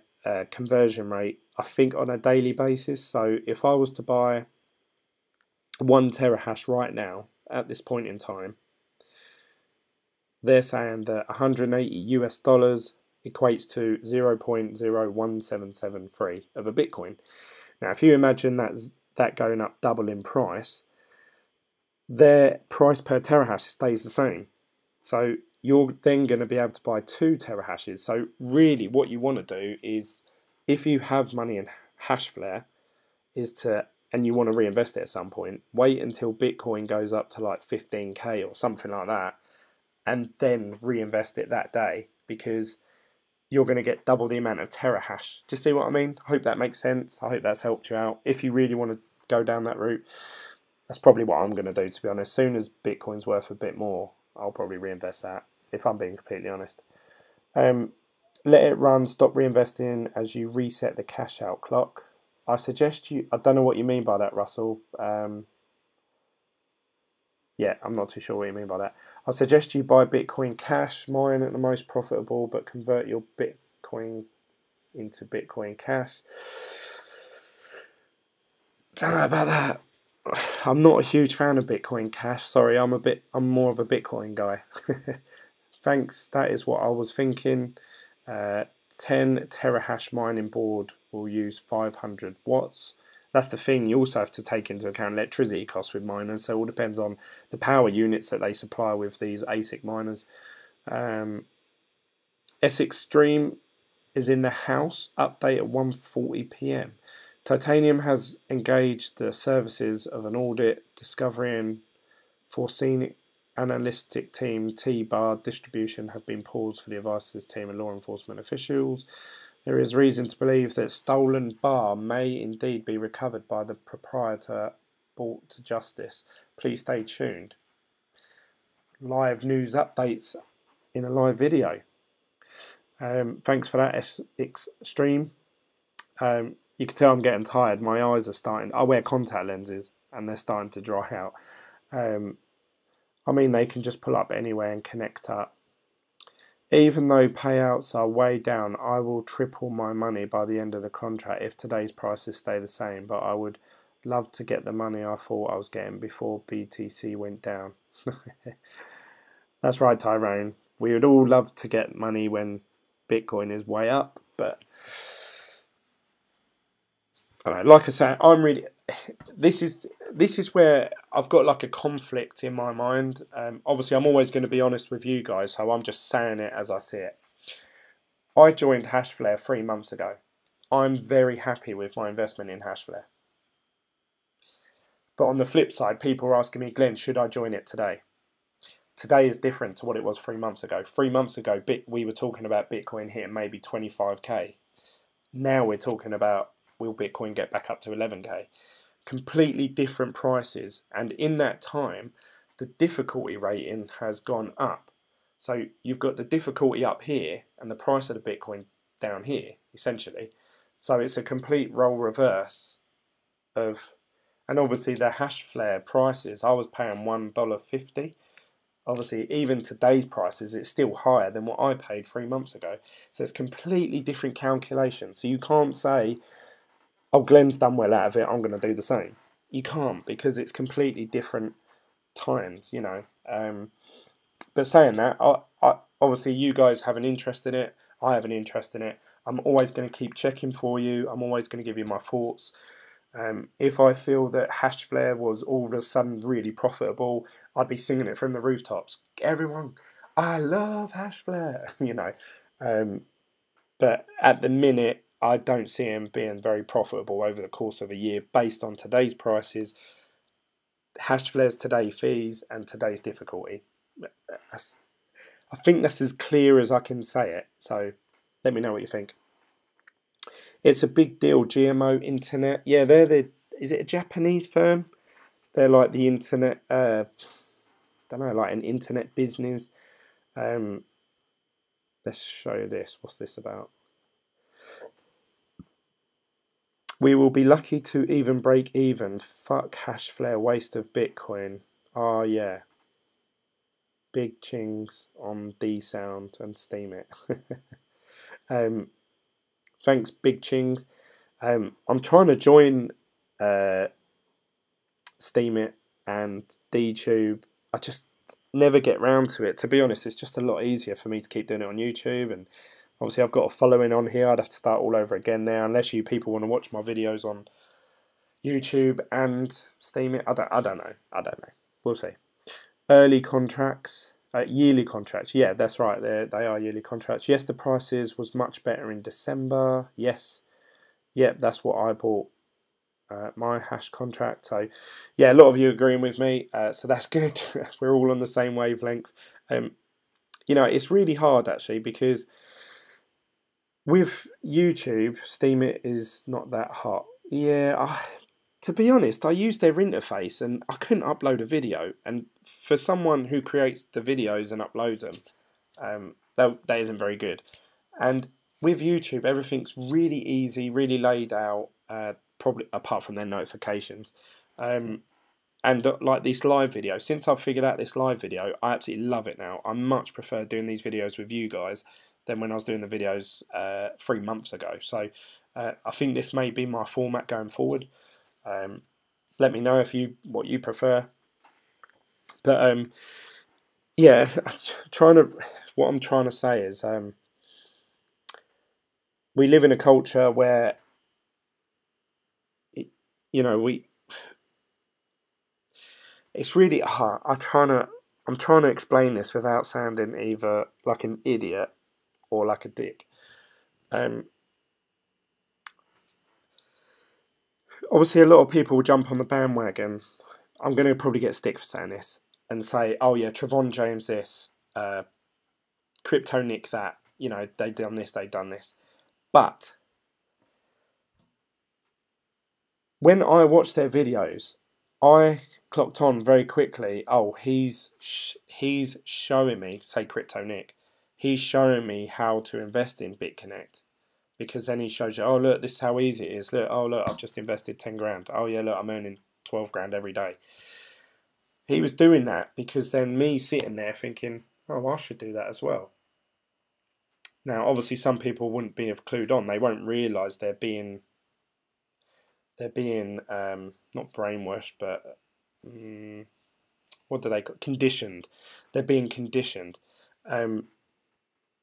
conversion rate, I think, on a daily basis. So if I was to buy 1 terahash right now, at this point in time, they're saying that $180 equates to 0.01773 of a Bitcoin. Now, if you imagine that going up double in price, their price per terahash stays the same. So you're then going to be able to buy 2 terahashes. So really what you want to do is, if you have money in Hashflare, and you want to reinvest it at some point, wait until Bitcoin goes up to like 15k or something like that, and then reinvest it that day, because you're going to get double the amount of terahash. Do you see what I mean? I hope that makes sense. I hope that's helped you out. If you really want to go down that route, that's probably what I'm going to do, to be honest. As soon as Bitcoin's worth a bit more, I'll probably reinvest that, if I'm being completely honest. Let it run, stop reinvesting as you reset the cash out clock. I suggest you, I don't know what you mean by that, Russell. Yeah, I'm not too sure what you mean by that. I suggest you buy Bitcoin Cash, mine at the most profitable, but convert your Bitcoin into Bitcoin Cash. Don't know about that. I'm not a huge fan of Bitcoin Cash. Sorry, I'm more of a Bitcoin guy. Thanks, that is what I was thinking. 10 terahash mining board will use 500 watts. That's the thing, you also have to take into account electricity costs with miners, so it all depends on the power units that they supply with these ASIC miners. Essex Stream is in the house, update at 1:40 PM. Titanium has engaged the services of an audit, discovery and foreseen analytic team T-Bar distribution have been paused for the advice of this team and law enforcement officials. There is reason to believe that stolen bar may indeed be recovered by the proprietor, brought to justice. Please stay tuned. Live news updates in a live video. Thanks for that, Extreme. You can tell I'm getting tired. My eyes are starting. I wear contact lenses and they're starting to dry out. I mean, they can just pull up anywhere and connect up. Even though payouts are way down, I will triple my money by the end of the contract if today's prices stay the same, but I would love to get the money I thought I was getting before BTC went down. That's right, Tyrone. We would all love to get money when Bitcoin is way up, but I don't know, like I say, I'm really... This is where I've got like a conflict in my mind. Obviously, I'm always going to be honest with you guys, so I'm just saying it as I see it. I joined hashflare 3 months ago. I'm very happy with my investment in hashflare. But on the flip side, people are asking me, Glenn, should I join it today? Today is different to what it was 3 months ago. 3 months ago, we were talking about Bitcoin hitting maybe 25k. Now we're talking about, will Bitcoin get back up to 11k? Completely different prices, and in that time the difficulty rating has gone up. So you've got the difficulty up here and the price of the Bitcoin down here, essentially. So it's a complete role reverse of, and obviously the hashflare prices, I was paying $1.50. Obviously, even today's prices, it's still higher than what I paid 3 months ago. So it's completely different calculations. So you can't say, oh, Glenn's done well out of it, I'm going to do the same. You can't, because it's completely different times, you know. But saying that, I obviously you guys have an interest in it, I have an interest in it. I'm always going to keep checking for you, I'm always going to give you my thoughts. If I feel that hashflare was all of a sudden really profitable, I'd be singing it from the rooftops. Everyone, I love hashflare, you know. But at the minute, I don't see him being very profitable over the course of a year based on today's prices, hashflare's today's fees, and today's difficulty. I think that's as clear as I can say it, so let me know what you think. It's a big deal, GMO Internet. Yeah, is it a Japanese firm? They're like the internet, don't know, like an internet business. Let's show this. What's this about? We will be lucky to even break even. Fuck hashflare, waste of Bitcoin. Oh yeah. Big chings on D Sound and Steam It. Thanks, Big Chings. I'm trying to join Steam It and DTube. I just never get round to it. To be honest, it's just a lot easier for me to keep doing it on YouTube, and obviously I've got a following on here. I'd have to start all over again there, unless you people want to watch my videos on YouTube and Steam It. I don't know. We'll see. Early contracts, yearly contracts. Yeah, that's right. They are yearly contracts. Yes, the prices was much better in December. Yes. Yep, that's what I bought my hash contract. So, yeah, a lot of you agreeing with me. So that's good. We're all on the same wavelength. You know, it's really hard actually, because with YouTube, Steam It is not that hot. Yeah, to be honest, I used their interface and I couldn't upload a video. And for someone who creates the videos and uploads them, that isn't very good. And with YouTube, everything's really easy, really laid out. probably apart from their notifications. And like this live video, since I've figured out this live video, I absolutely love it now. I much prefer doing these videos with you guys than when I was doing the videos 3 months ago. So I think this may be my format going forward. Let me know what you prefer. But yeah, what I'm trying to say is we live in a culture where it's really hard. I'm trying to explain this without sounding either like an idiot or like a dick. Obviously, a lot of people will jump on the bandwagon. I'm going to probably get stick for saying this and say, "Oh yeah, Trevon James this, Crypto Nick that. They done this, they done this." But when I watch their videos, I clocked on very quickly. Oh, he's showing me, say Crypto Nick, he's showing me how to invest in BitConnect, because then he shows you, oh look, this is how easy it is. Look, oh look, I've just invested 10 grand. Oh yeah, look, I'm earning 12 grand every day. He was doing that because then me sitting there thinking, oh, well, I should do that as well. Now, obviously, some people wouldn't be clued on. They won't realise they're being not brainwashed, but what do they call conditioned? They're being conditioned.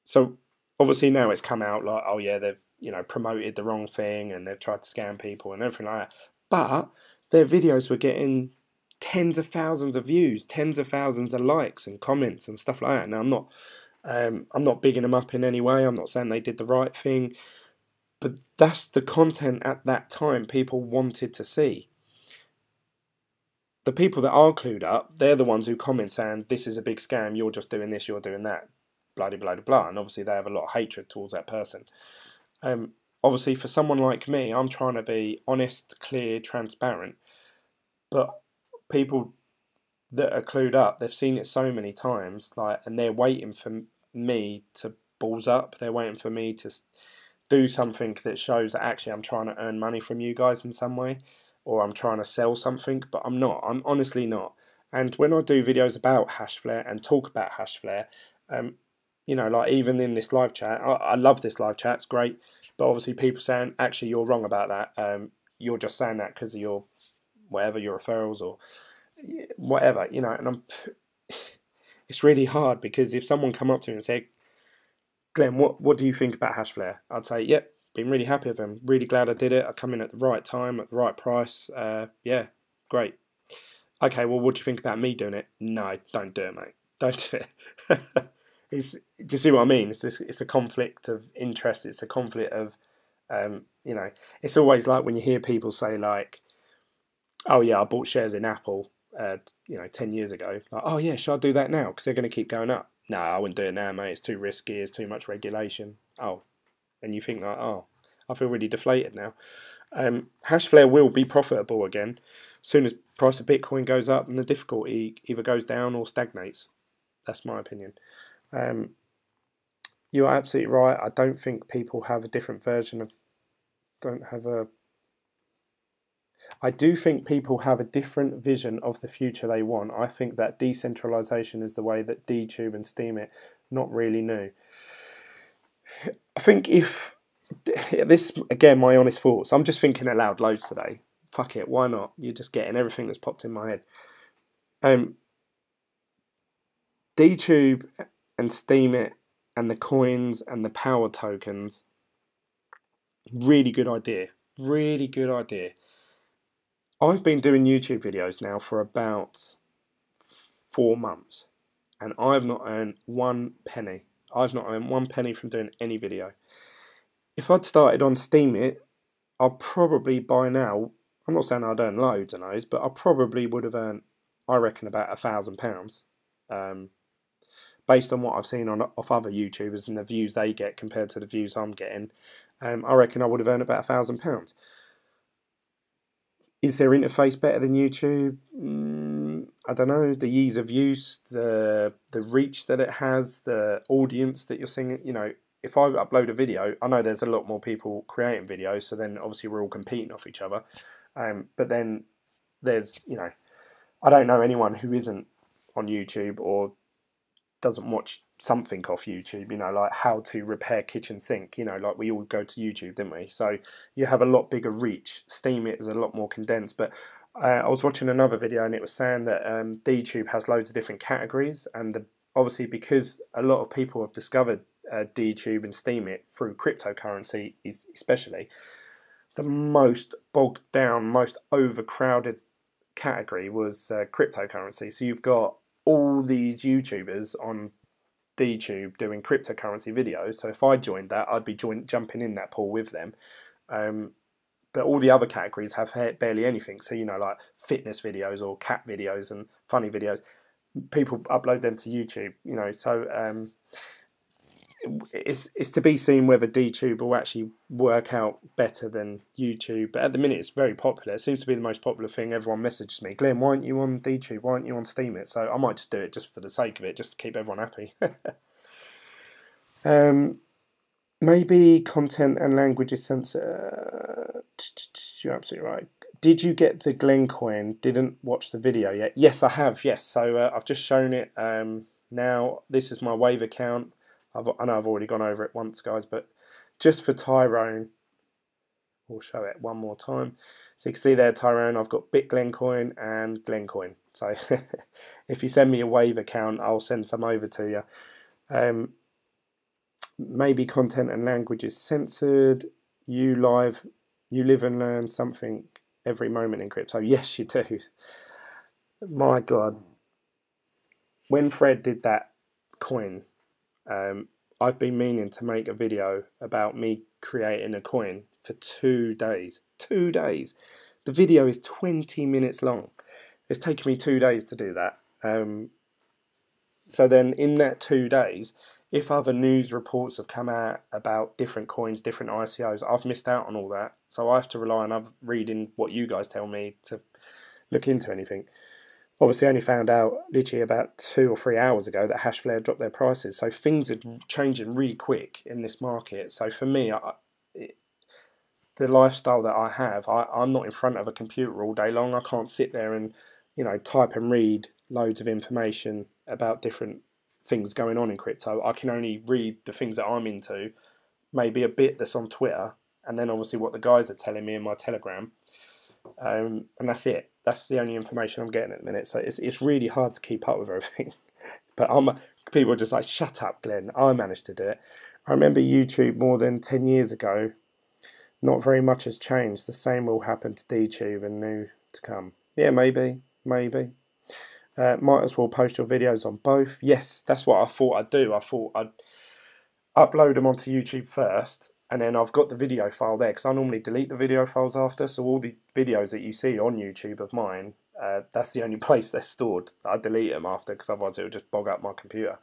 So obviously now it's come out like, oh yeah, they've promoted the wrong thing and they've tried to scam people and everything like that. But their videos were getting tens of thousands of views, tens of thousands of likes and comments and stuff like that. Now I'm not bigging them up in any way. I'm not saying they did the right thing, but that's the content at that time people wanted to see. The people that are clued up, they're the ones who comment saying, this is a big scam, you're just doing this, you're doing that, blah, blah, blah, blah. And obviously they have a lot of hatred towards that person. Obviously for someone like me, I'm trying to be honest, clear, transparent. But people that are clued up, they've seen it so many times, and they're waiting for me to balls up. They're waiting for me to do something that shows that actually I'm trying to earn money from you guys in some way, or I'm trying to sell something, but I'm not. I'm honestly not. And when I do videos about hashflare and talk about hashflare, like even in this live chat, I love this live chat, it's great, but obviously people saying, actually you're wrong about that, you're just saying that because of your whatever, your referrals or whatever, and it's really hard, because if someone come up to me and say, Glenn, what do you think about hashflare? I'd say, yep, been really happy with them, really glad I did it, I come in at the right time, at the right price, yeah, great. Okay, well, what do you think about me doing it? No, don't do it, mate, don't do it. Do you see what I mean? It's a conflict of interest, it's a conflict of, it's always like when you hear people say like, oh yeah, I bought shares in Apple, 10 years ago, like, oh yeah, should I do that now, because they're going to keep going up? No, I wouldn't do it now, mate, it's too risky, it's too much regulation. Oh, and you think like, oh, I feel really deflated now. Hashflare will be profitable again as soon as price of Bitcoin goes up and the difficulty either goes down or stagnates. That's my opinion. You are absolutely right. I don't think people have a different version of, I do think people have a different vision of the future they want. I think that decentralization is the way that DTube and Steemit, not really new. I think if this, again, my honest thoughts, I'm just thinking aloud loads today. Fuck it, why not? You're just getting everything that's popped in my head. DTube and Steemit and the coins and the power tokens, really good idea. Really good idea. I've been doing YouTube videos now for about 4 months and I've not earned 1 penny. I've not earned 1 penny from doing any video. If I'd started on Steemit, I'd probably by now, I'm not saying I'd earn loads of those, but I probably would have earned, I reckon, about £1,000. Based on what I've seen off other YouTubers and the views they get compared to the views I'm getting, I reckon I would have earned about £1,000. Is their interface better than YouTube? I don't know. The ease of use, the reach that it has, the audience that you're seeing, if I upload a video, I know there's a lot more people creating videos, so then obviously we're all competing off each other. But then there's, you know, I don't know anyone who isn't on YouTube or doesn't watch something off YouTube, you know, like how to repair kitchen sink, you know, like we all go to YouTube, didn't we? So you have a lot bigger reach. Steam it is a lot more condensed. But I was watching another video and it was saying that DTube has loads of different categories, and obviously because a lot of people have discovered DTube and Steam it through cryptocurrency, especially the most bogged down, most overcrowded category was cryptocurrency. So you've got all these YouTubers on DTube doing cryptocurrency videos. So if I joined that, I'd be jumping in that pool with them. But all the other categories have barely anything. So, you know, like fitness videos or cat videos and funny videos, people upload them to YouTube, you know. So it's to be seen whether DTube will actually work out better than YouTube. But at the minute, it's very popular. It seems to be the most popular thing. Everyone messages me, Glenn, why aren't you on DTube? Why aren't you on Steam it? So I might just do it just for the sake of it, just to keep everyone happy. Maybe content and language is censored. You're absolutely right. Did you get the Glen coin? Didn't watch the video yet. Yes, I have. Yes, so I've just shown it. Now this is my Wave account. I know I've already gone over it once, guys, but just for Tyrone, we'll show it one more time. So you can see there, Tyrone, I've got BitGlen coin and Glen coin. So if you send me a Wave account, I'll send some over to you. Maybe content and language is censored. You live and learn something every moment in crypto. Yes, you do. My God. When Fred did that coin, I've been meaning to make a video about me creating a coin for 2 days. 2 days. The video is 20 minutes long. It's taken me 2 days to do that. So then in that 2 days, if other news reports have come out about different coins, different ICOs, I've missed out on all that. So I have to rely on reading what you guys tell me to look into anything. Obviously, I only found out literally about 2 or 3 hours ago that hashflare dropped their prices. So things are changing really quick in this market. So for me, the lifestyle that I have, I'm not in front of a computer all day long. I can't sit there and, you know, type and read loads of information about different things going on in crypto. I can only read the things that I'm into, maybe a bit that's on Twitter, and then obviously what the guys are telling me in my Telegram. And that's it. That's the only information I'm getting at the minute. So it's really hard to keep up with everything. But people are just like, shut up, Glenn. I managed to do it. I remember YouTube more than 10 years ago. Not very much has changed. The same will happen to DTube and new to come. Yeah, maybe. Might as well post your videos on both. Yes, that's what I thought I'd do. I thought I'd upload them onto YouTube first, and then I've got the video file there, because I normally delete the video files after, so all the videos that you see on YouTube of mine, that's the only place they're stored. I delete them after, because otherwise it would just bog up my computer.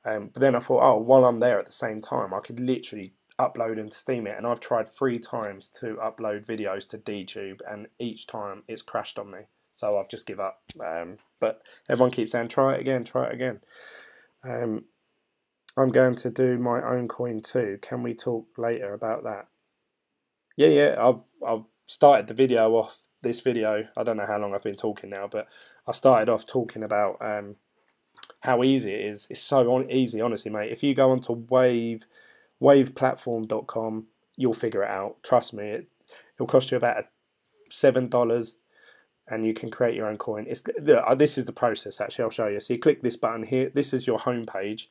But then I thought, oh, while I'm there at the same time, I could literally upload and Steam it, and I've tried 3 times to upload videos to DTube, and each time it's crashed on me. So I've just give up. But everyone keeps saying, try it again, try it again. I'm going to do my own coin too. Can we talk later about that? Yeah. I've started the video off, this video. I don't know how long I've been talking now, but I started off talking about how easy it is. It's so easy, honestly, mate. If you go onto waveplatform.com, you'll figure it out. Trust me, it'll cost you about $7. And you can create your own coin. This is the process, actually. I'll show you. So you click this button here. This is your home page.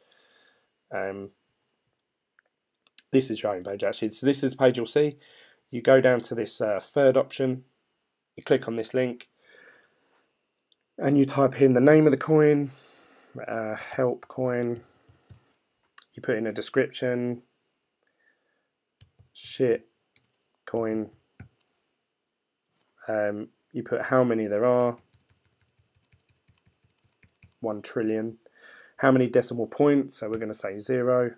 This is your home page, actually. So this is the page you'll see. You go down to this third option. You click on this link. And you type in the name of the coin. Help coin. You put in a description. Shit coin. You put how many there are, 1 trillion. How many decimal points? So we're going to say 0.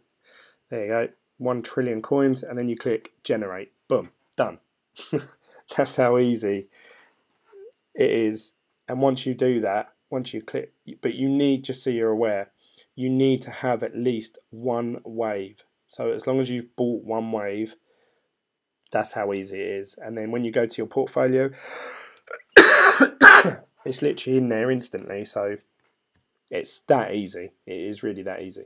There you go, 1 trillion coins, and then you click generate. Boom, done. That's how easy it is. And once you do that, once you click, but you need, just so you're aware, you need to have at least 1 wave. So as long as you've bought one wave, that's how easy it is. And then when you go to your portfolio, it's literally in there instantly. So it's that easy. It is really that easy.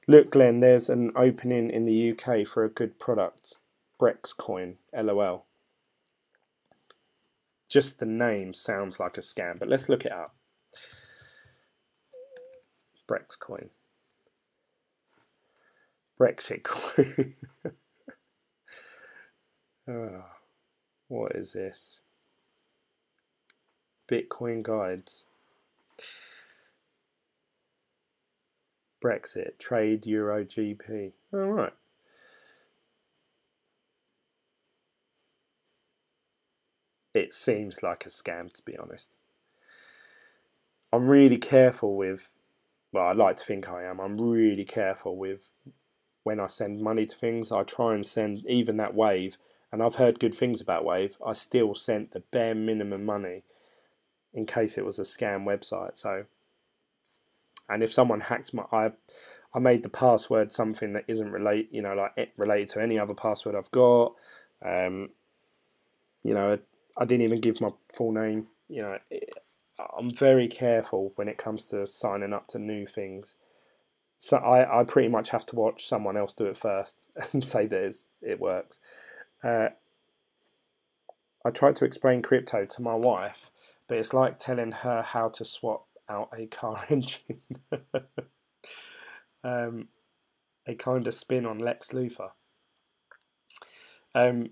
Look, Glenn, there's an opening in the UK for a good product. Brexcoin, LOL. Just the name sounds like a scam, but let's look it up. Brexcoin. Brexit coin. Oh, what is this? Bitcoin guides. Brexit, trade Euro GP. All right. It seems like a scam, to be honest. I'm really careful with, well, I like to think I am. I'm really careful with when I send money to things. I try and send even that Wave, and I've heard good things about Wave. I still sent the bare minimum money in case it was a scam website. So, and if someone hacked my, I made the password something that isn't related to any other password I've got. I didn't even give my full name. I'm very careful when it comes to signing up to new things. So I pretty much have to watch someone else do it first and say that it works. I tried to explain crypto to my wife, but it's like telling her how to swap out a car engine. A kind of spin on Lex Luthor. My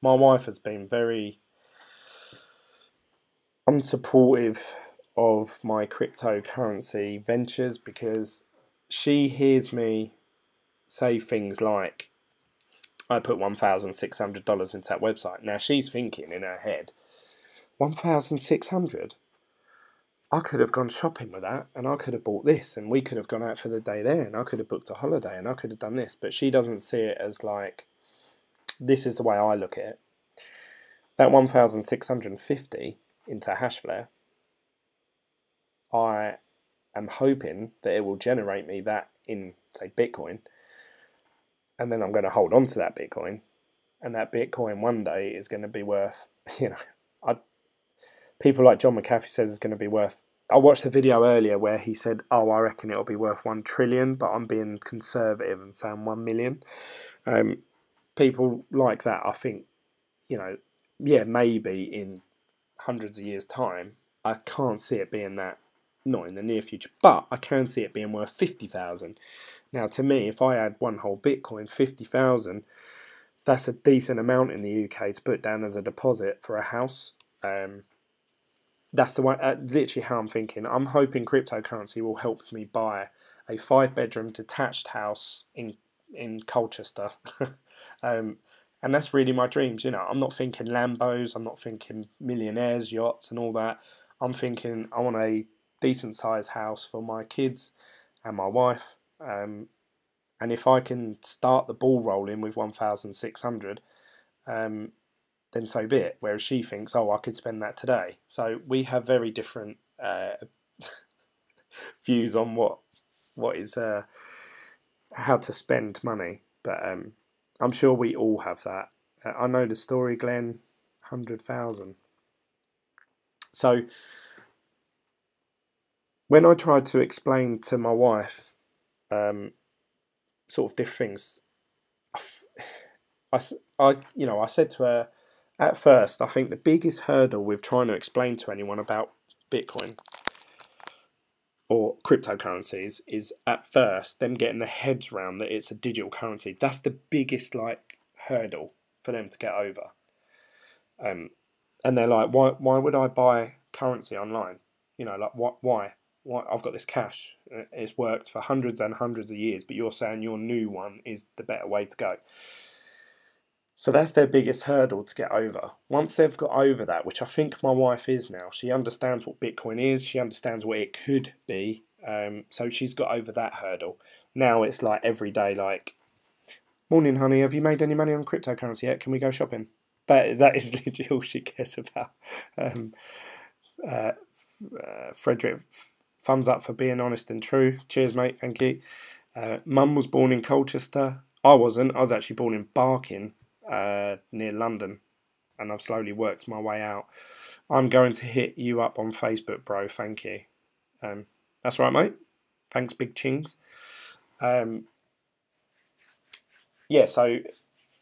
my wife has been very unsupportive of my cryptocurrency ventures because she hears me say things like, I put $1,600 into that website. Now she's thinking in her head, 1,600? I could have gone shopping with that, and I could have bought this, and we could have gone out for the day there, and I could have booked a holiday, and I could have done this. But she doesn't see it as like, this is the way I look at it. That 1,650 into hashflare, I am hoping that it will generate me that in, say, Bitcoin, and then I'm going to hold on to that Bitcoin, and that Bitcoin one day is going to be worth, people like John McAfee says it's going to be worth. I watched a video earlier where he said, I reckon it'll be worth 1 trillion, but I'm being conservative and saying 1 million. People like that, I think, maybe in hundreds of years' time, I can't see it being that, not in the near future, but I can see it being worth 50,000. Now, to me, if I had one whole Bitcoin, 50,000, that's a decent amount in the UK to put down as a deposit for a house. That's the way, literally how I'm thinking. I'm hoping cryptocurrency will help me buy a 5-bedroom detached house in Colchester. And that's really my dreams. I'm not thinking Lambos, I'm not thinking millionaires, yachts and all that. I'm thinking I want a decent sized house for my kids and my wife. And if I can start the ball rolling with 1,600, then so be it. Whereas she thinks, I could spend that today. So we have very different views on what is how to spend money. But I'm sure we all have that. I know the story, Glenn, 100,000. So when I tried to explain to my wife sort of different things, I said to her, at first, I think the biggest hurdle with trying to explain to anyone about Bitcoin or cryptocurrencies is at first them getting their heads around that it's a digital currency. That's the biggest hurdle for them to get over. And they're like, why would I buy currency online? Why? I've got this cash. It's worked for hundreds and hundreds of years, but you're saying your new one is the better way to go. So that's their biggest hurdle to get over. Once they've got over that, which I think my wife is now, she understands what Bitcoin is, she understands what it could be, so she's got over that hurdle. Now it's like every day, morning honey, have you made any money on cryptocurrency yet? Can we go shopping? That is literally all she cares about. Frederick thumbs up for being honest and true. Cheers, mate. Thank you. Mum was born in Colchester. I wasn't. I was actually born in Barking, near London, and I've slowly worked my way out. I'm going to hit you up on Facebook, bro. Thank you. That's right, mate. Thanks, Big Chings. Yeah, so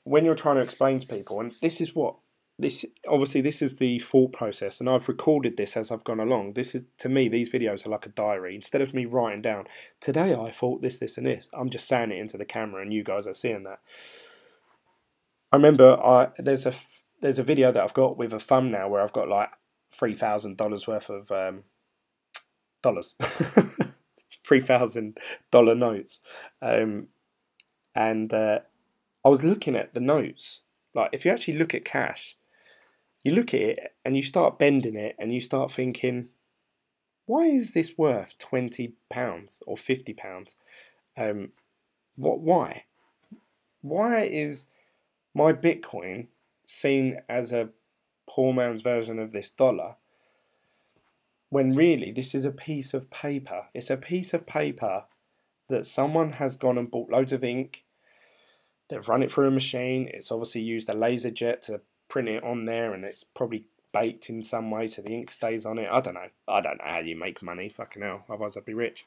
when you're trying to explain to people, and this is the thought process, and I've recorded this as I've gone along. This is, to me, these videos are like a diary. Instead of me writing down, today I thought this, this, and this, I'm just saying it into the camera, and you guys are seeing that. I remember there's a video that I've got with a thumbnail where I've got like $3,000 worth of dollars, $3,000 notes, and I was looking at the notes. Like, if you actually look at cash, you look at it and you start bending it and you start thinking, why is this worth £20 or £50? Why? Why is my Bitcoin seen as a poor man's version of this dollar, when really this is a piece of paper? It's a piece of paper that someone has gone and bought loads of ink. They've run it through a machine. It's obviously used a laser jet to print it on there, and it's probably baked in some way so the ink stays on it. I don't know how you make money. Fucking hell, otherwise I'd be rich.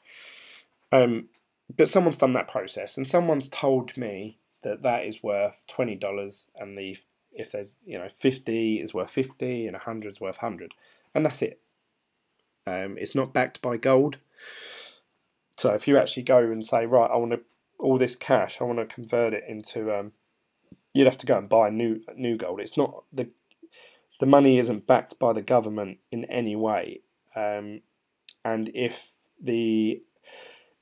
But someone's done that process, and someone's told me that is worth $20, and if there's 50 is worth 50, and 100 is worth 100, and that's it. It's not backed by gold. So if you actually go and say, right, I want all this cash, I want to convert it into, you'd have to go and buy new gold. It's not the money isn't backed by the government in any way, and if the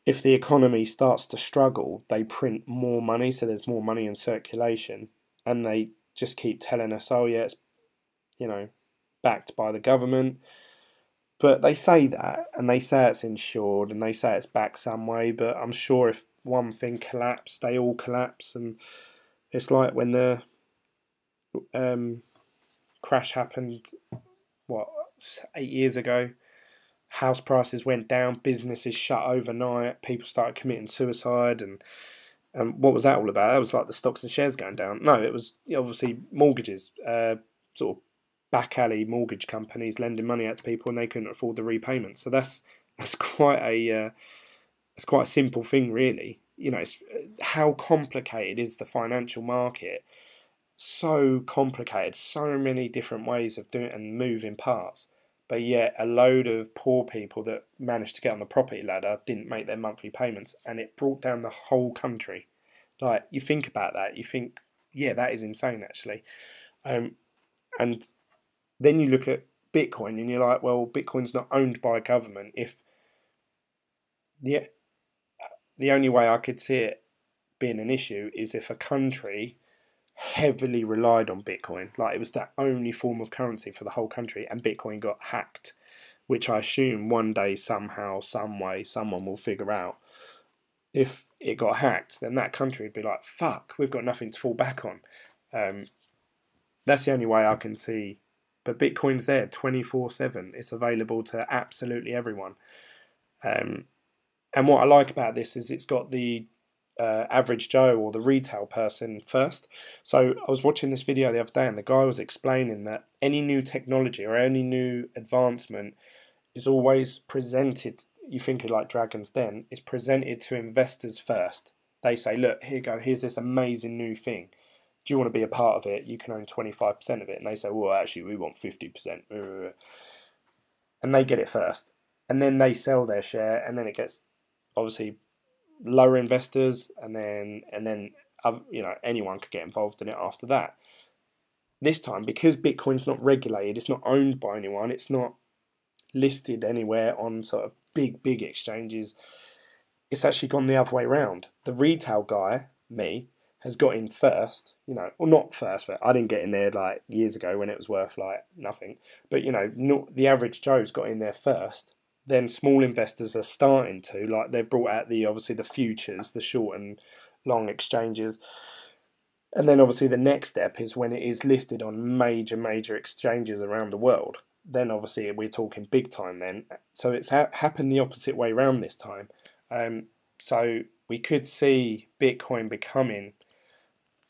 economy starts to struggle, they print more money, so there's more money in circulation, and they just keep telling us, oh yeah, it's backed by the government. But they say that, and they say it's insured, and they say it's backed some way, but I'm sure if one thing collapsed, they all collapse. And it's like when the crash happened, 8 years ago, house prices went down, businesses shut overnight, people started committing suicide, and what was that all about? That was like the stocks and shares going down. No, it was obviously mortgages, sort of back alley mortgage companies lending money out to people, and they couldn't afford the repayments. So that's quite a simple thing, really. It's how complicated is the financial market? So complicated, so many different ways of doing it and moving parts. But yet a load of poor people that managed to get on the property ladder didn't make their monthly payments, and it brought down the whole country. Like, you think about that, you think, yeah, that is insane, actually. And then you look at Bitcoin and you're like, well, Bitcoin's not owned by a government. If the only way I could see it being an issue is if a country heavily relied on Bitcoin, like it was the only form of currency for the whole country, and Bitcoin got hacked, which I assume one day, somehow, some way, someone will figure out. If it got hacked, then that country would be like, fuck, we've got nothing to fall back on. That's the only way I can see. But Bitcoin's there 24/7. It's available to absolutely everyone. And what I like about this is it's got the average Joe or the retail person first. So I was watching this video the other day, and the guy was explaining that any new technology or any new advancement is always presented, you think of like Dragon's Den, is presented to investors first. They say, look, here you go, here's this amazing new thing. Do you want to be a part of it? You can own 25% of it. And they say, well, actually, we want 50%. And they get it first. And then they sell their share, and then it gets, obviously, lower investors, and then anyone could get involved in it after that. This time, because Bitcoin's not regulated, it's not owned by anyone, it's not listed anywhere on sort of big exchanges, it's actually gone the other way around. The retail guy, me, has got in first, or not first, I didn't get in there like years ago when it was worth like nothing, but not the average Joe's got in there first. Then small investors are starting to, like, they've brought out obviously the futures, the short and long exchanges, and then obviously the next step is when it is listed on major exchanges around the world. then obviously we're talking big time then. So it's happened the opposite way around this time. So we could see Bitcoin becoming,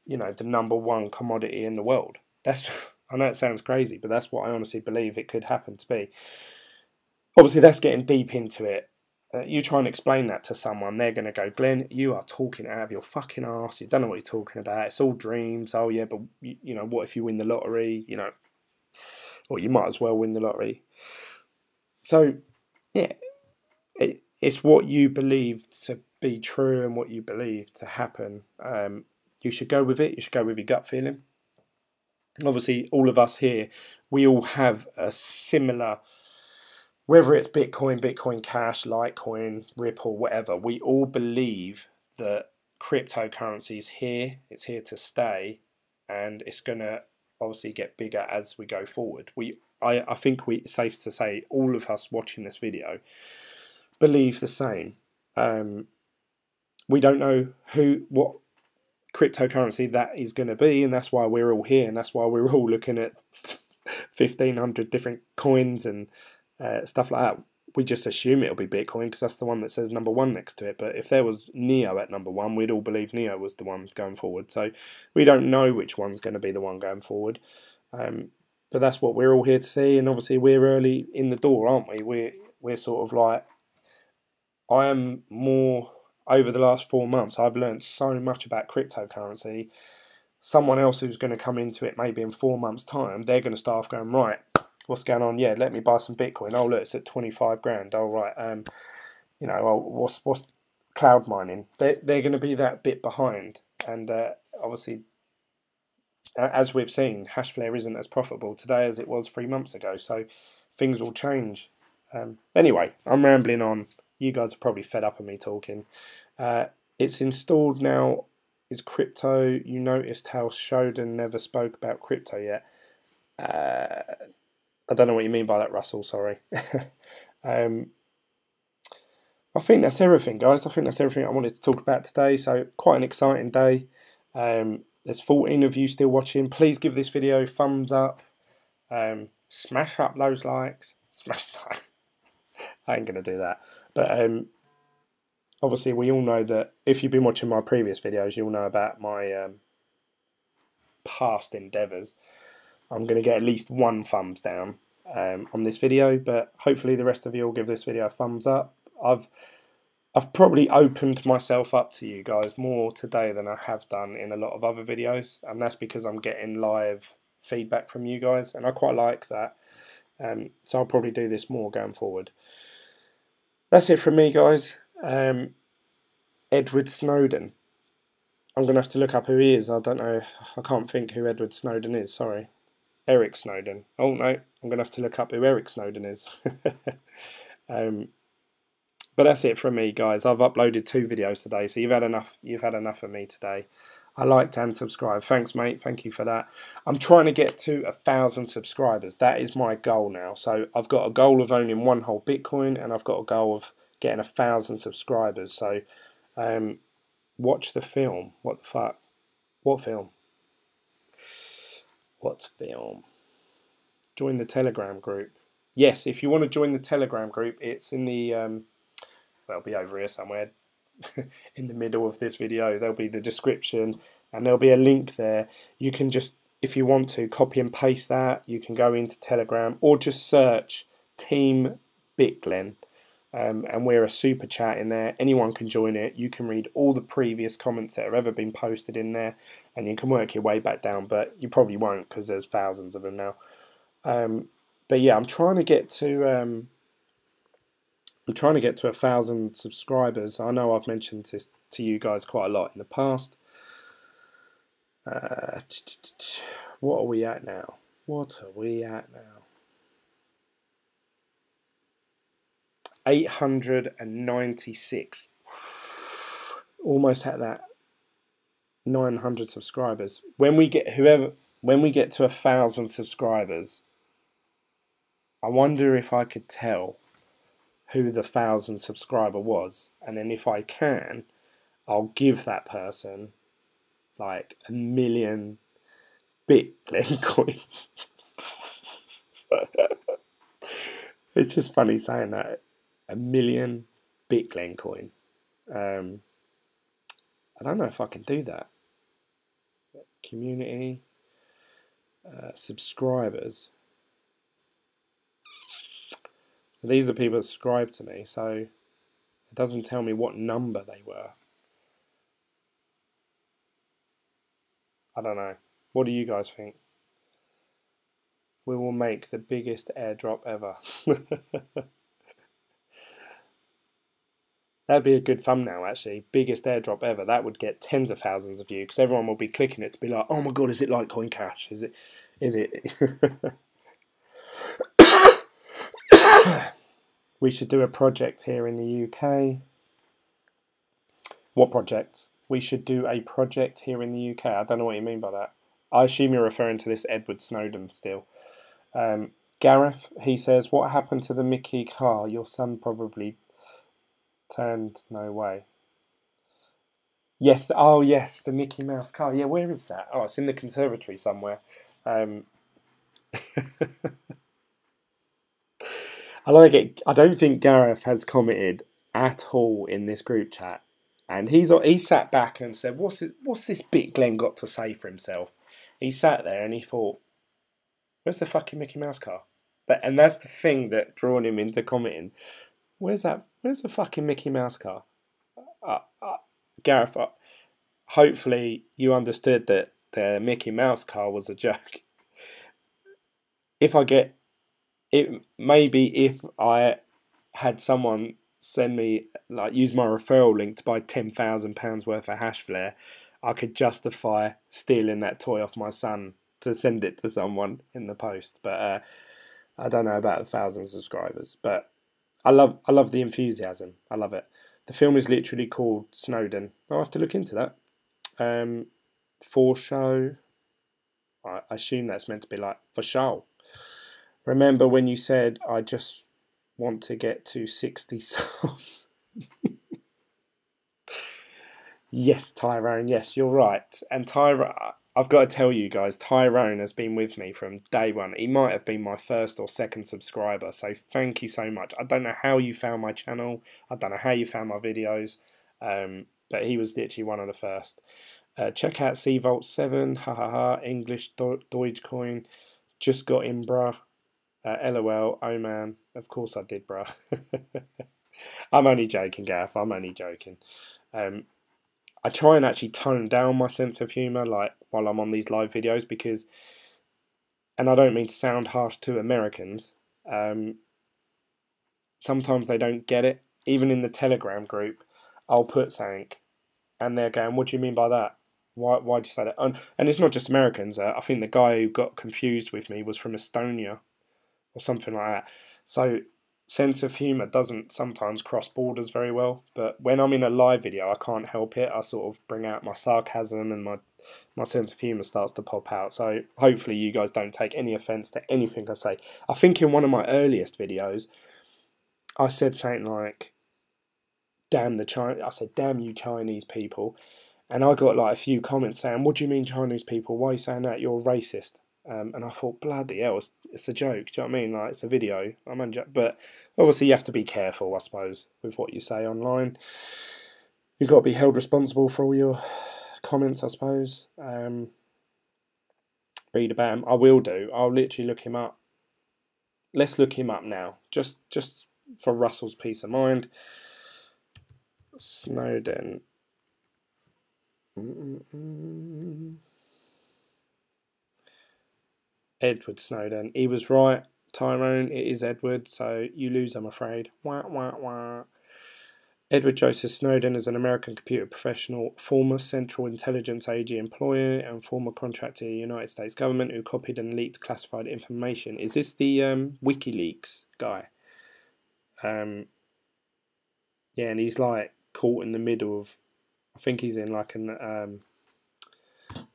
you know, the #1 commodity in the world. That's, I know it sounds crazy, but that's what I honestly believe it could happen to be. Obviously, that's getting deep into it. You try and explain that to someone, they're going to go, Glenn, you are talking out of your fucking arse. You don't know what you're talking about. It's all dreams. Oh, yeah, but, you know, what if you win the lottery? You know, or you might as well win the lottery. So, yeah, it's what you believe to be true and what you believe to happen. You should go with it. You should go with your gut feeling. Obviously, all of us here, we all have a similar, whether it's Bitcoin, Bitcoin Cash, Litecoin, Ripple, whatever, we all believe that cryptocurrency is here, it's here to stay, and it's going to obviously get bigger as we go forward. I think it's safe to say all of us watching this video believe the same. We don't know what cryptocurrency that is going to be, and that's why we're all here, and that's why we're all looking at 1,500 different coins and stuff like that. We just assume it'll be Bitcoin because that's the one that says #1 next to it. But if there was Neo at #1, we'd all believe Neo was the one going forward. So we don't know which one's going to be the one going forward. But that's what we're all here to see. And obviously we're early in the door, aren't we? We're sort of like, I am more, over the last 4 months, I've learned so much about cryptocurrency. Someone else who's going to come into it maybe in 4 months' time, they're going to start off going, right, what's going on? Yeah, let me buy some Bitcoin. Oh, look, it's at 25 grand. All right, you know, well, what's cloud mining? They're going to be that bit behind, and obviously, as we've seen, hashflare isn't as profitable today as it was 3 months ago. So things will change. Anyway, I'm rambling on. You guys are probably fed up of me talking. It's installed now. Is crypto? You noticed how Shodan never spoke about crypto yet. I don't know what you mean by that, Russell, sorry. I think that's everything, guys. I think that's everything I wanted to talk about today. So quite an exciting day. There's 14 of you still watching. Please give this video a thumbs up. Smash up those likes. Smash like. I ain't going to do that. But obviously we all know that if you've been watching my previous videos, you'll know about my past endeavours. I'm going to get at least 1 thumbs down on this video, but hopefully the rest of you will give this video a thumbs up. I've probably opened myself up to you guys more today than I have done in a lot of other videos, and that's because I'm getting live feedback from you guys, and I quite like that. So I'll probably do this more going forward. That's it from me, guys. Edward Snowden. I'm going to have to look up who he is. I don't know. I can't think who Edward Snowden is, sorry. Eric Snowden. Oh no, I'm going to have to look up who Eric Snowden is. But that's it from me, guys. I've uploaded 2 videos today, so you've had enough of me today. I liked and subscribed. Thanks, mate. Thank you for that. I'm trying to get to 1,000 subscribers. That is my goal now. So I've got a goal of owning 1 whole Bitcoin, and I've got a goal of getting 1,000 subscribers. So watch the film. What the fuck? What film? What film? Join the Telegram group. Yes, if you want to join the Telegram group, it's in the well, it'll be over here somewhere in the middle of this video. There'll be the description and there'll be a link there. You can just, if you want to, copy and paste that. You can go into Telegram or just search Team BitGlen. And we're a super chat in there. Anyone can join it. You can read all the previous comments that have ever been posted in there, and you can work your way back down, but you probably won't because there's thousands of them now. But yeah, I'm trying to get to 1,000 subscribers. I know I've mentioned this to you guys quite a lot in the past. What are we at now? 896. Almost at that 900 subscribers. When we get to 1,000 subscribers, I wonder if I could tell who the 1,000 subscriber was, and then if I can, I'll give that person like 1 million BitGlen coins. It's just funny saying that. 1,000,000 Bitglen coin. I don't know if I can do that. Community, subscribers. So these are people that subscribe to me, so it doesn't tell me what number they were. I don't know. What do you guys think? We will make the biggest airdrop ever. That'd be a good thumbnail, actually. Biggest airdrop ever. That would get tens of thousands of views because everyone will be clicking it to be like, "Oh my god, is it Litecoin Cash? Is it? Is it?" We should do a project here in the UK. What project? We should do a project here in the UK. I don't know what you mean by that. I assume you're referring to this Edward Snowden still. Gareth, he says, what happened to the Mickey car? Your son probably turned no way. Yes, oh yes, the Mickey Mouse car. Yeah, where is that? Oh, it's in the conservatory somewhere. I like it. I don't think Gareth has commented at all in this group chat. And he sat back and said, what's this bit Glenn got to say for himself? He sat there and he thought, where's the fucking Mickey Mouse car? And that's the thing that drawn him into commenting. Where's the fucking Mickey Mouse car? Gareth, hopefully you understood that the Mickey Mouse car was a joke. If I had someone send me, like, use my referral link to buy £10,000 worth of hashflare, I could justify stealing that toy off my son to send it to someone in the post. But I don't know about 1,000 subscribers. But I love the enthusiasm. I love it. The film is literally called Snowden. I'll have to look into that. For show. I assume that's meant to be like for show. Remember when you said I just want to get to 60 subs? Yes, Tyrone. Yes, you're right. And Tyrone, I've got to tell you guys, Tyrone has been with me from day one. He might have been my first or second subscriber. So thank you so much. I don't know how you found my channel. I don't know how you found my videos. But he was literally one of the first. Check out Vault 7. Ha ha ha. English Dogecoin. Just got in, bruh. LOL. Oh man. Of course I did, bruh. I'm only joking, Gaff. I'm only joking. I try and actually tone down my sense of humour, like, while I'm on these live videos, because, and I don't mean to sound harsh to Americans, sometimes they don't get it. Even in the Telegram group, I'll put something, and they're going, what do you mean by that? Why'd you say that? And it's not just Americans. I think the guy who got confused with me was from Estonia, or something like that. So sense of humour doesn't sometimes cross borders very well, but when I'm in a live video I can't help it. I sort of bring out my sarcasm and my sense of humour starts to pop out. So hopefully you guys don't take any offence to anything I say. I think in one of my earliest videos I said something like, damn you Chinese people, and I got like a few comments saying, what do you mean Chinese people? Why are you saying that? You're racist. And I thought, bloody hell, it's a joke. Do you know what I mean? Like, it's a video. But obviously you have to be careful, I suppose, with what you say online. You've got to be held responsible for all your comments, I suppose. Read about him. I will do. I'll literally look him up. Let's look him up now, just for Russell's peace of mind. Snowden. Edward Snowden. He was right, Tyrone. It is Edward, so you lose, I'm afraid. Wah, wah, wah. Edward Joseph Snowden is an American computer professional, former Central Intelligence Agency employee, and former contractor to the United States government who copied and leaked classified information. Is this the WikiLeaks guy? Yeah, and he's like caught in the middle of, I think he's in like an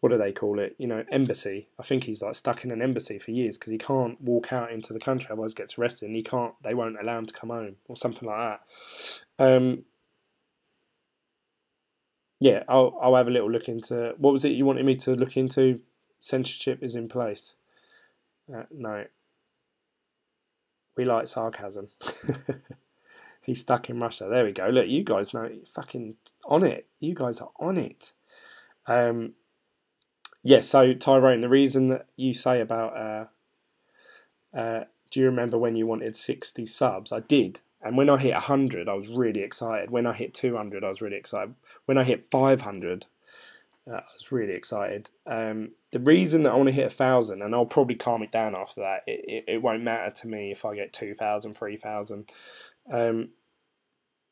what do they call it? You know, embassy. I think he's like stuck in an embassy for years because he can't walk out into the country, otherwise gets arrested, and they won't allow him to come home or something like that. Yeah, I'll have a little look into, what was it you wanted me to look into? Censorship is in place. No. We like sarcasm. He's stuck in Russia. There we go. Look, you guys know, fucking on it. You guys are on it. Yeah, so Tyrone, the reason that you say about do you remember when you wanted 60 subs? I did. And when I hit 100, I was really excited. When I hit 200, I was really excited. When I hit 500, I was really excited. The reason that I want to hit 1,000, and I'll probably calm it down after that, it won't matter to me if I get 2,000, 3,000. Well,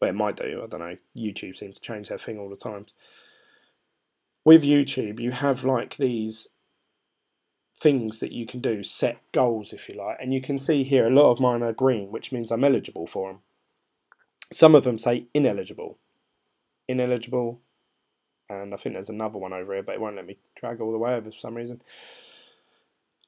it might do, I don't know. YouTube seems to change their thing all the time. With YouTube, you have like these things that you can do, set goals if you like, and you can see here a lot of mine are green, which means I'm eligible for them. Some of them say ineligible, and I think there's another one over here, but it won't let me drag all the way over for some reason.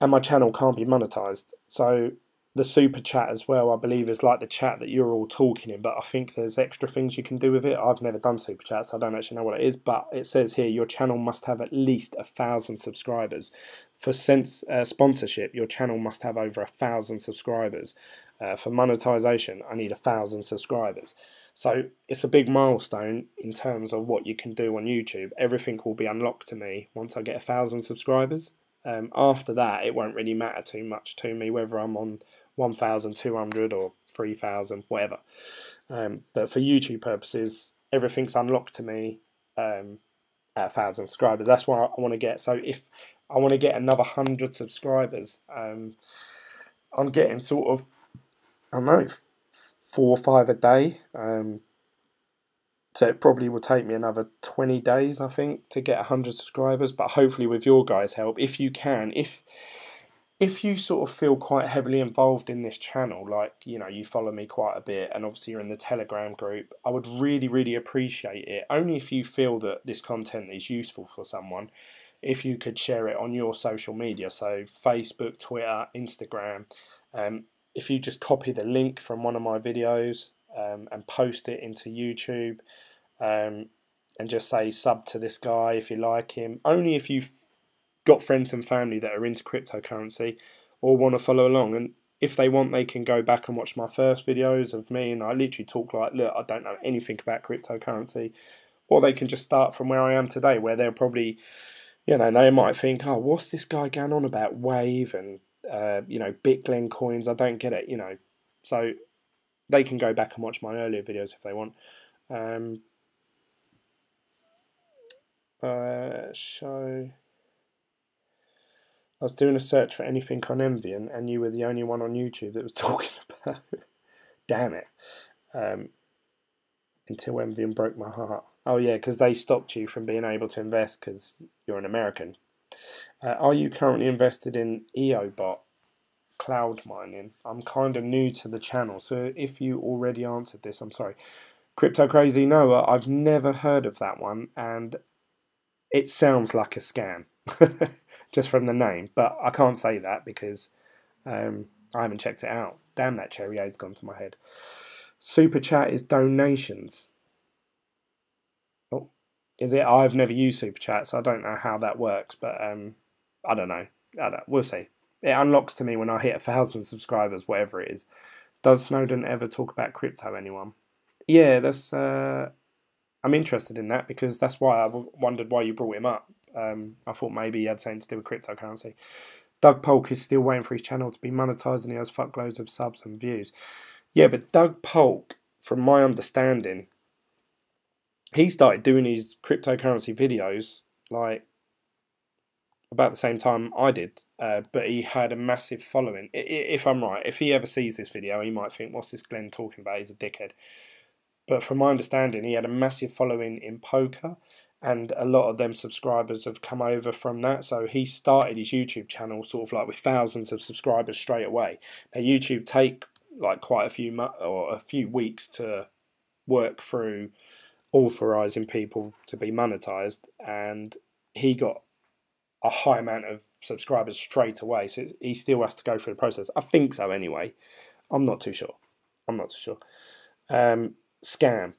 And my channel can't be monetized. So the super chat as well, I believe, is like the chat that you're all talking in, but I think there's extra things you can do with it. I've never done super chat, so I don't actually know what it is, but it says here your channel must have at least 1,000 subscribers. For sponsorship, your channel must have over 1,000 subscribers. For monetization, I need 1,000 subscribers. So it's a big milestone in terms of what you can do on YouTube. Everything will be unlocked to me once I get 1,000 subscribers. After that, it won't really matter too much to me whether I'm on 1,200 or 3,000, whatever. But for YouTube purposes, everything's unlocked to me at 1,000 subscribers. That's what I want to get. So if I want to get another 100 subscribers, I'm getting sort of, I don't know, 4 or 5 a day. So it probably will take me another 20 days, I think, to get 100 subscribers. But hopefully with your guys' help, if you can, if you sort of feel quite heavily involved in this channel, like, you know, you follow me quite a bit, and obviously you're in the Telegram group, I would really, really appreciate it. Only if you feel that this content is useful for someone, if you could share it on your social media, so Facebook, Twitter, Instagram. If you just copy the link from one of my videos and post it into YouTube, and just say sub to this guy if you like him. Only if you've got friends and family that are into cryptocurrency or want to follow along. And if they want, they can go back and watch my first videos of me, and I literally talk like, look, I don't know anything about cryptocurrency. Or they can just start from where I am today, where they're probably, you know, they might think, oh, what's this guy going on about Wave and, you know, glen coins? I don't get it, you know. So they can go back and watch my earlier videos if they want. So I was doing a search for anything on Envion, and you were the only one on YouTube that was talking about it. Damn it. Until Envion broke my heart. Oh yeah, because they stopped you from being able to invest because you're an American. Are you currently invested in EOBot cloud mining? I'm kind of new to the channel, so if you already answered this, I'm sorry. Crypto Crazy Noah, I've never heard of that one, and it sounds like a scam just from the name, but I can't say that because I haven't checked it out. Damn, that cherry aid's gone to my head. Super chat is donations. Oh, is it? I've never used super chat, so I don't know how that works, but I don't know. We'll see. It unlocks to me when I hit 1,000 subscribers, whatever it is. Does Snowden ever talk about crypto, anyone? Yeah, that's I'm interested in that because that's why I wondered why you brought him up. I thought maybe he had something to do with cryptocurrency. Doug Polk is still waiting for his channel to be monetized, and he has fuckloads of subs and views. Yeah, but Doug Polk, from my understanding, he started doing his cryptocurrency videos like about the same time I did, but he had a massive following. If I'm right, if he ever sees this video, he might think, what's this Glenn talking about? He's a dickhead. But from my understanding, he had a massive following in poker, and a lot of them subscribers have come over from that. So he started his YouTube channel sort of like with thousands of subscribers straight away. Now YouTube take like quite a few weeks to work through authorizing people to be monetized, and he got a high amount of subscribers straight away. So he still has to go through the process. I think so anyway. I'm not too sure. Scam.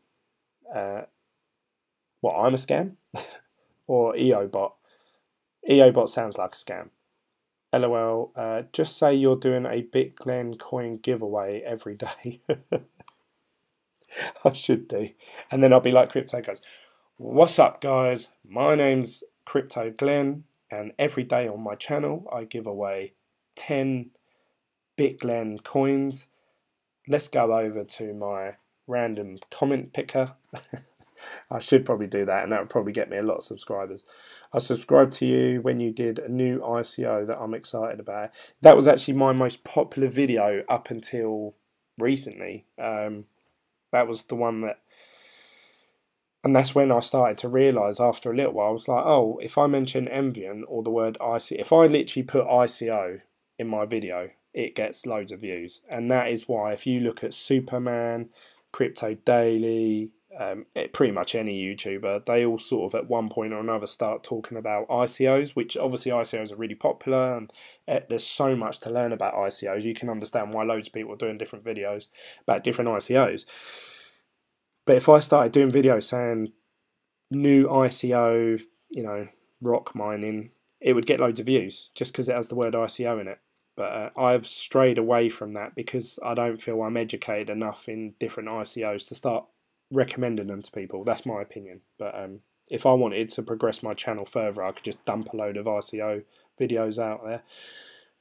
What, I'm a scam? Or EOBot? EOBot sounds like a scam. LOL, just say you're doing a glen coin giveaway every day. I should do. And then I'll be like Crypto goes, what's up guys, my name's Crypto Glen, and every day on my channel I give away 10 glen coins. Let's go over to my random comment picker. I should probably do that, and that would probably get me a lot of subscribers. I subscribed to you when you did a new ICO that I'm excited about. That was actually my most popular video up until recently. That was the one that, and that's when I started to realise after a little while, I was like, oh, if I mention envion or the word ICO, if I literally put ICO in my video, it gets loads of views. And that is why if you look at Superman, Crypto Daily, pretty much any YouTuber, they all sort of at one point or another start talking about ICOs, which obviously ICOs are really popular, and there's so much to learn about ICOs. You can understand why loads of people are doing different videos about different ICOs. But if I started doing videos saying new ICO, you know, rock mining, it would get loads of views just because it has the word ICO in it. But I've strayed away from that because I don't feel I'm educated enough in different ICOs to start recommending them to people. That's my opinion. But if I wanted to progress my channel further, I could just dump a load of ICO videos out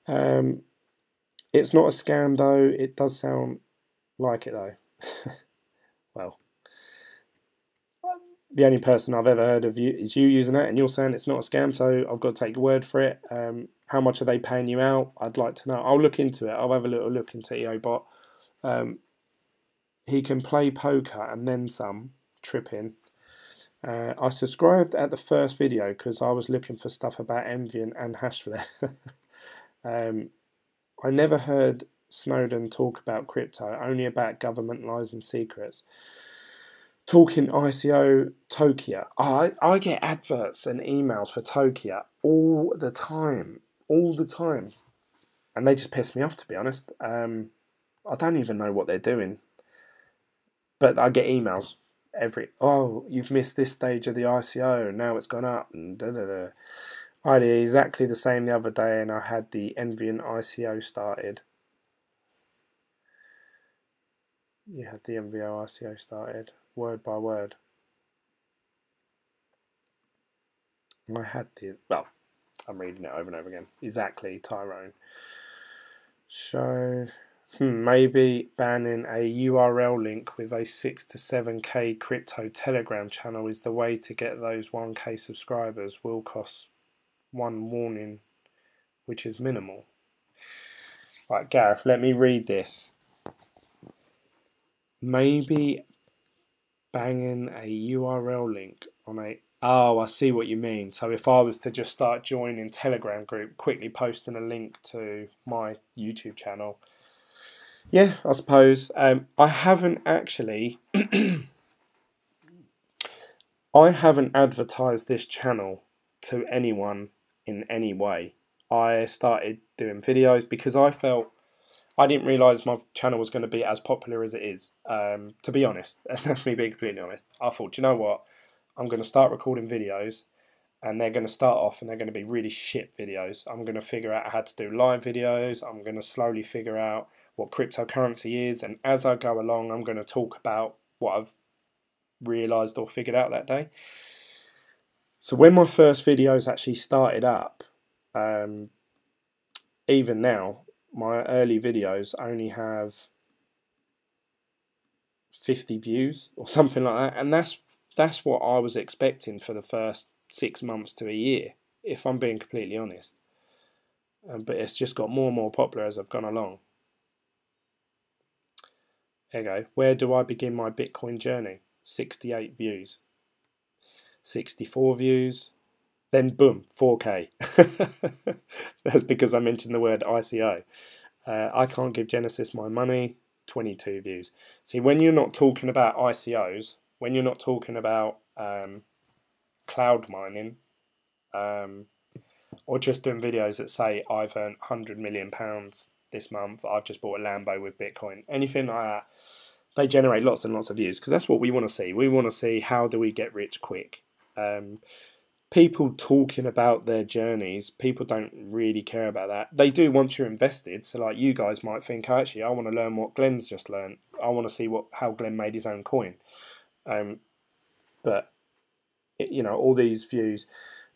there. It's not a scam though. It does sound like it though. Well, the only person I've ever heard of you is you using it, and you're saying it's not a scam, so I've got to take your word for it. How much are they paying you out? I'd like to know. I'll look into it. I'll have a little look into EOBot. He can play poker and then some, tripping. I subscribed at the first video because I was looking for stuff about envion and hashflare. I never heard Snowden talk about crypto, only about government lies and secrets. Talking ICO Tokia. I get adverts and emails for Tokia all the time. And they just piss me off, to be honest. I don't even know what they're doing. But I get emails oh, you've missed this stage of the ICO, now it's gone up, and da da da. I did exactly the same the other day, and I had the envion ICO started. You had the envion ICO started, word by word. I had well, I'm reading it over and over again. Exactly, Tyrone. So, maybe banning a URL link with a 6 to 7k crypto Telegram channel is the way to get those 1k subscribers. Will cost one warning, which is minimal. Right, Gareth, let me read this. Maybe banging a URL link on a... Oh, I see what you mean. So if I was to just start joining Telegram group, quickly posting a link to my YouTube channel. Yeah, I suppose. I haven't actually... I haven't advertised this channel to anyone in any way. I started doing videos because I felt... I didn't realise my channel was going to be as popular as it is, to be honest. That's me being completely honest. I thought, you know what? I'm going to start recording videos, and they're going to start off and they're going to be really shit videos. I'm going to figure out how to do live videos. I'm going to slowly figure out what cryptocurrency is, and as I go along, I'm going to talk about what I've realised or figured out that day. So when my first videos actually started up, even now, my early videos only have 50 views or something like that, and that's what I was expecting for the first 6 months to a year, if I'm being completely honest. But it's just got more and more popular as I've gone along. There you go. Where do I begin my Bitcoin journey? 68 views. 64 views. Then boom, 4k. That's because I mentioned the word ICO. I can't give Genesis my money. 22 views. See, when you're not talking about ICOs, when you're not talking about cloud mining, or just doing videos that say I've earned £100 million this month, I've just bought a Lambo with Bitcoin, anything like that, they generate lots and lots of views because that's what we want to see. We want to see how do we get rich quick. people talking about their journeys, people don't really care about that. They do once you're invested. So like you guys might think, oh, actually, I want to learn what Glen's just learned. I want to see how Glen made his own coin. But you know, all these views.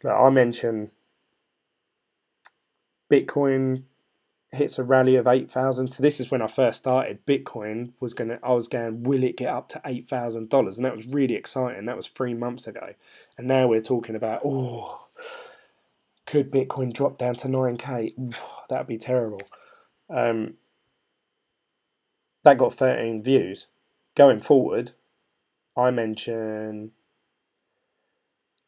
Like I mentioned, Bitcoin hits a rally of 8,000. So this is when I first started. Bitcoin I was going, will it get up to $8,000? And that was really exciting. That was 3 months ago. And now we're talking about, oh, could Bitcoin drop down to 9K? That'd be terrible. That got 13 views. Going forward, I mention,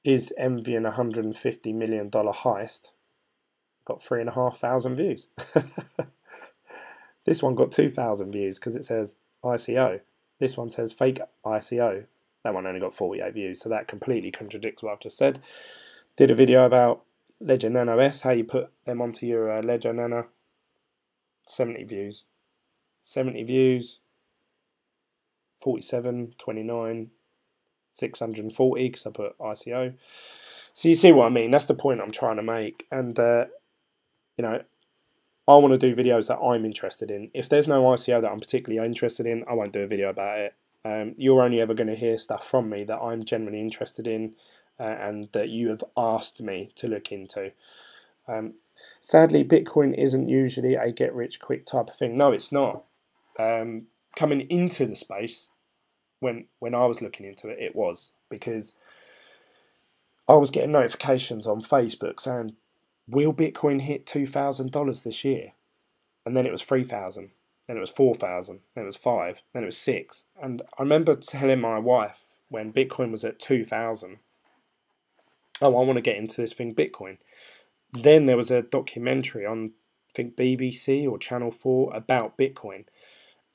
is envion $150 million heist? Got 3,500 views. This one got 2,000 views because it says ICO. This one says fake ICO. That one only got 48 views, so that completely contradicts what I've just said. Did a video about Ledger Nano S, how you put them onto your Ledger Nano. 70 views. 70 views. 47, 29, 640 because I put ICO. So you see what I mean? That's the point I'm trying to make. And, you know, I want to do videos that I'm interested in. If there's no ICO that I'm particularly interested in, I won't do a video about it. You're only ever going to hear stuff from me that I'm genuinely interested in and that you have asked me to look into. Sadly, Bitcoin isn't usually a get-rich-quick type of thing. No, it's not. Coming into the space, when I was looking into it, it was. Because I was getting notifications on Facebook saying, will Bitcoin hit $2,000 this year? And then it was 3,000, then it was 4,000, then it was 5, then it was 6. And I remember telling my wife when Bitcoin was at 2,000, oh, I want to get into this thing Bitcoin. Then there was a documentary on, I think BBC or Channel 4 about Bitcoin.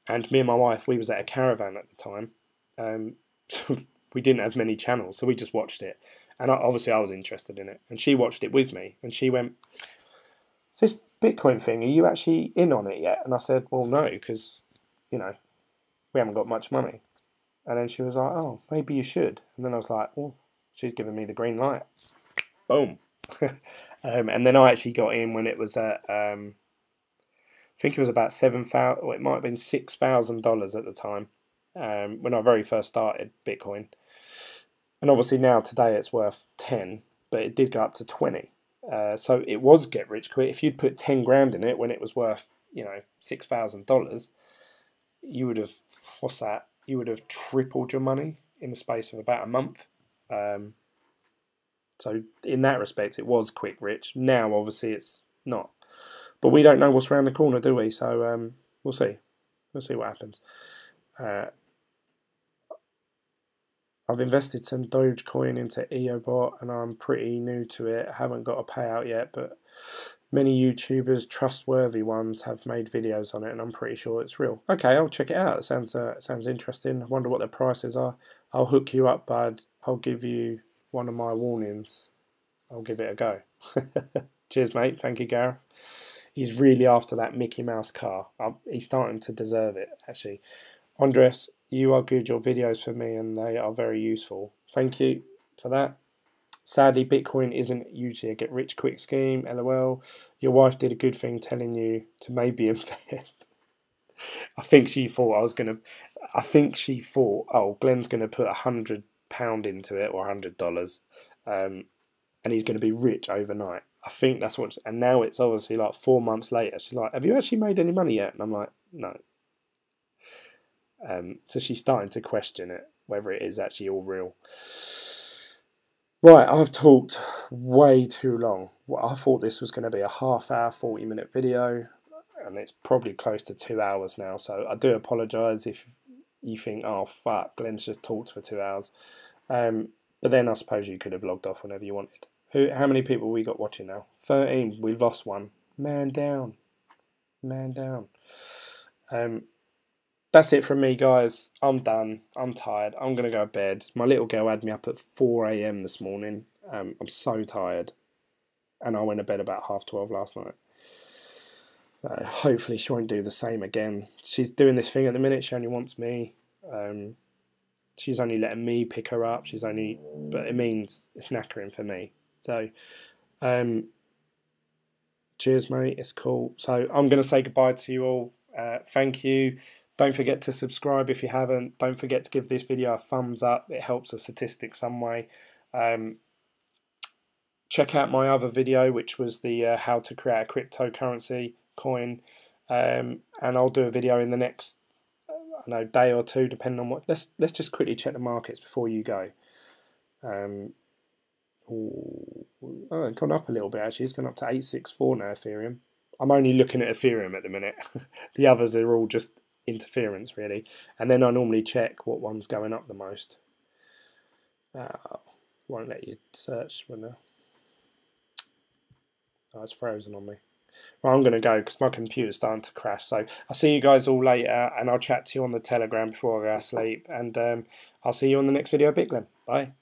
And me and my wife, we was at a caravan at the time. We didn't have many channels, so we just watched it. And obviously I was interested in it. And she watched it with me. And she went, so this Bitcoin thing, are you actually in on it yet? And I said, well, no, because, you know, we haven't got much money. And then she was like, oh, maybe you should. And then I was like, well, she's giving me the green light. Boom. And then I actually got in when it was at, I think it was about $7,000, or it might have been $6,000 at the time, when I very first started Bitcoin. And obviously now today it's worth 10, but it did go up to 20. So it was get rich quick. If you'd put 10 grand in it when it was worth, you know, $6,000, you would have, what's that? You would have tripled your money in the space of about a month. So in that respect, it was quick rich. Now, obviously, it's not. But we don't know what's around the corner, do we? So we'll see. We'll see what happens. I've invested some Dogecoin into EOBot, and I'm pretty new to it. I haven't got a payout yet, but many YouTubers, trustworthy ones, have made videos on it, and I'm pretty sure it's real. Okay, I'll check it out. It sounds interesting. I wonder what the prices are. I'll hook you up, bud. I'll give you one of my warnings. I'll give it a go. Cheers, mate. Thank you, Gareth. He's really after that Mickey Mouse car. He's starting to deserve it, actually. Andres, you are good. Your videos for me, and they are very useful. Thank you for that. Sadly, Bitcoin isn't usually a get-rich-quick scheme. LOL. Your wife did a good thing telling you to maybe invest. I think she thought, oh, Glenn's gonna put £100 into it or $100, and he's gonna be rich overnight. I think that's what. And now it's obviously like 4 months later. She's like, "Have you actually made any money yet?" And I'm like, "No." So she's starting to question it, whether it is actually all real. Right, I've talked way too long. Well, I thought this was going to be a half-hour, 40-minute video, and it's probably close to 2 hours now. So I do apologise if you think, "Oh fuck, Glenn's just talked for 2 hours." But then I suppose you could have logged off whenever you wanted. How many people we got watching now? 13. We've lost one. Man down. Man down. That's it from me, guys. I'm done. I'm tired. I'm going to go to bed. My little girl had me up at 4 AM this morning. I'm so tired. And I went to bed about 12:30 last night. Hopefully she won't do the same again. She's doing this thing at the minute. She only wants me. She's only letting me pick her up. But it means it's knackering for me. So, cheers, mate. It's cool. So I'm going to say goodbye to you all. Thank you. Don't forget to subscribe if you haven't. Don't forget to give this video a thumbs up. It helps the statistics some way. Check out my other video, which was the how to create a cryptocurrency coin. And I'll do a video in the next day or two, depending on what. Let's just quickly check the markets before you go. It's gone up a little bit actually. It's gone up to 864 now, Ethereum. I'm only looking at Ethereum at the minute. The others are all just interference really. And then I normally check what one's going up the most. Won't let you search when it's frozen on me. Well, I'm going to go because my computer's starting to crash. So I'll see you guys all later, and I'll chat to you on the Telegram before I go to sleep. And I'll see you on the next video, Big Glen. Bye.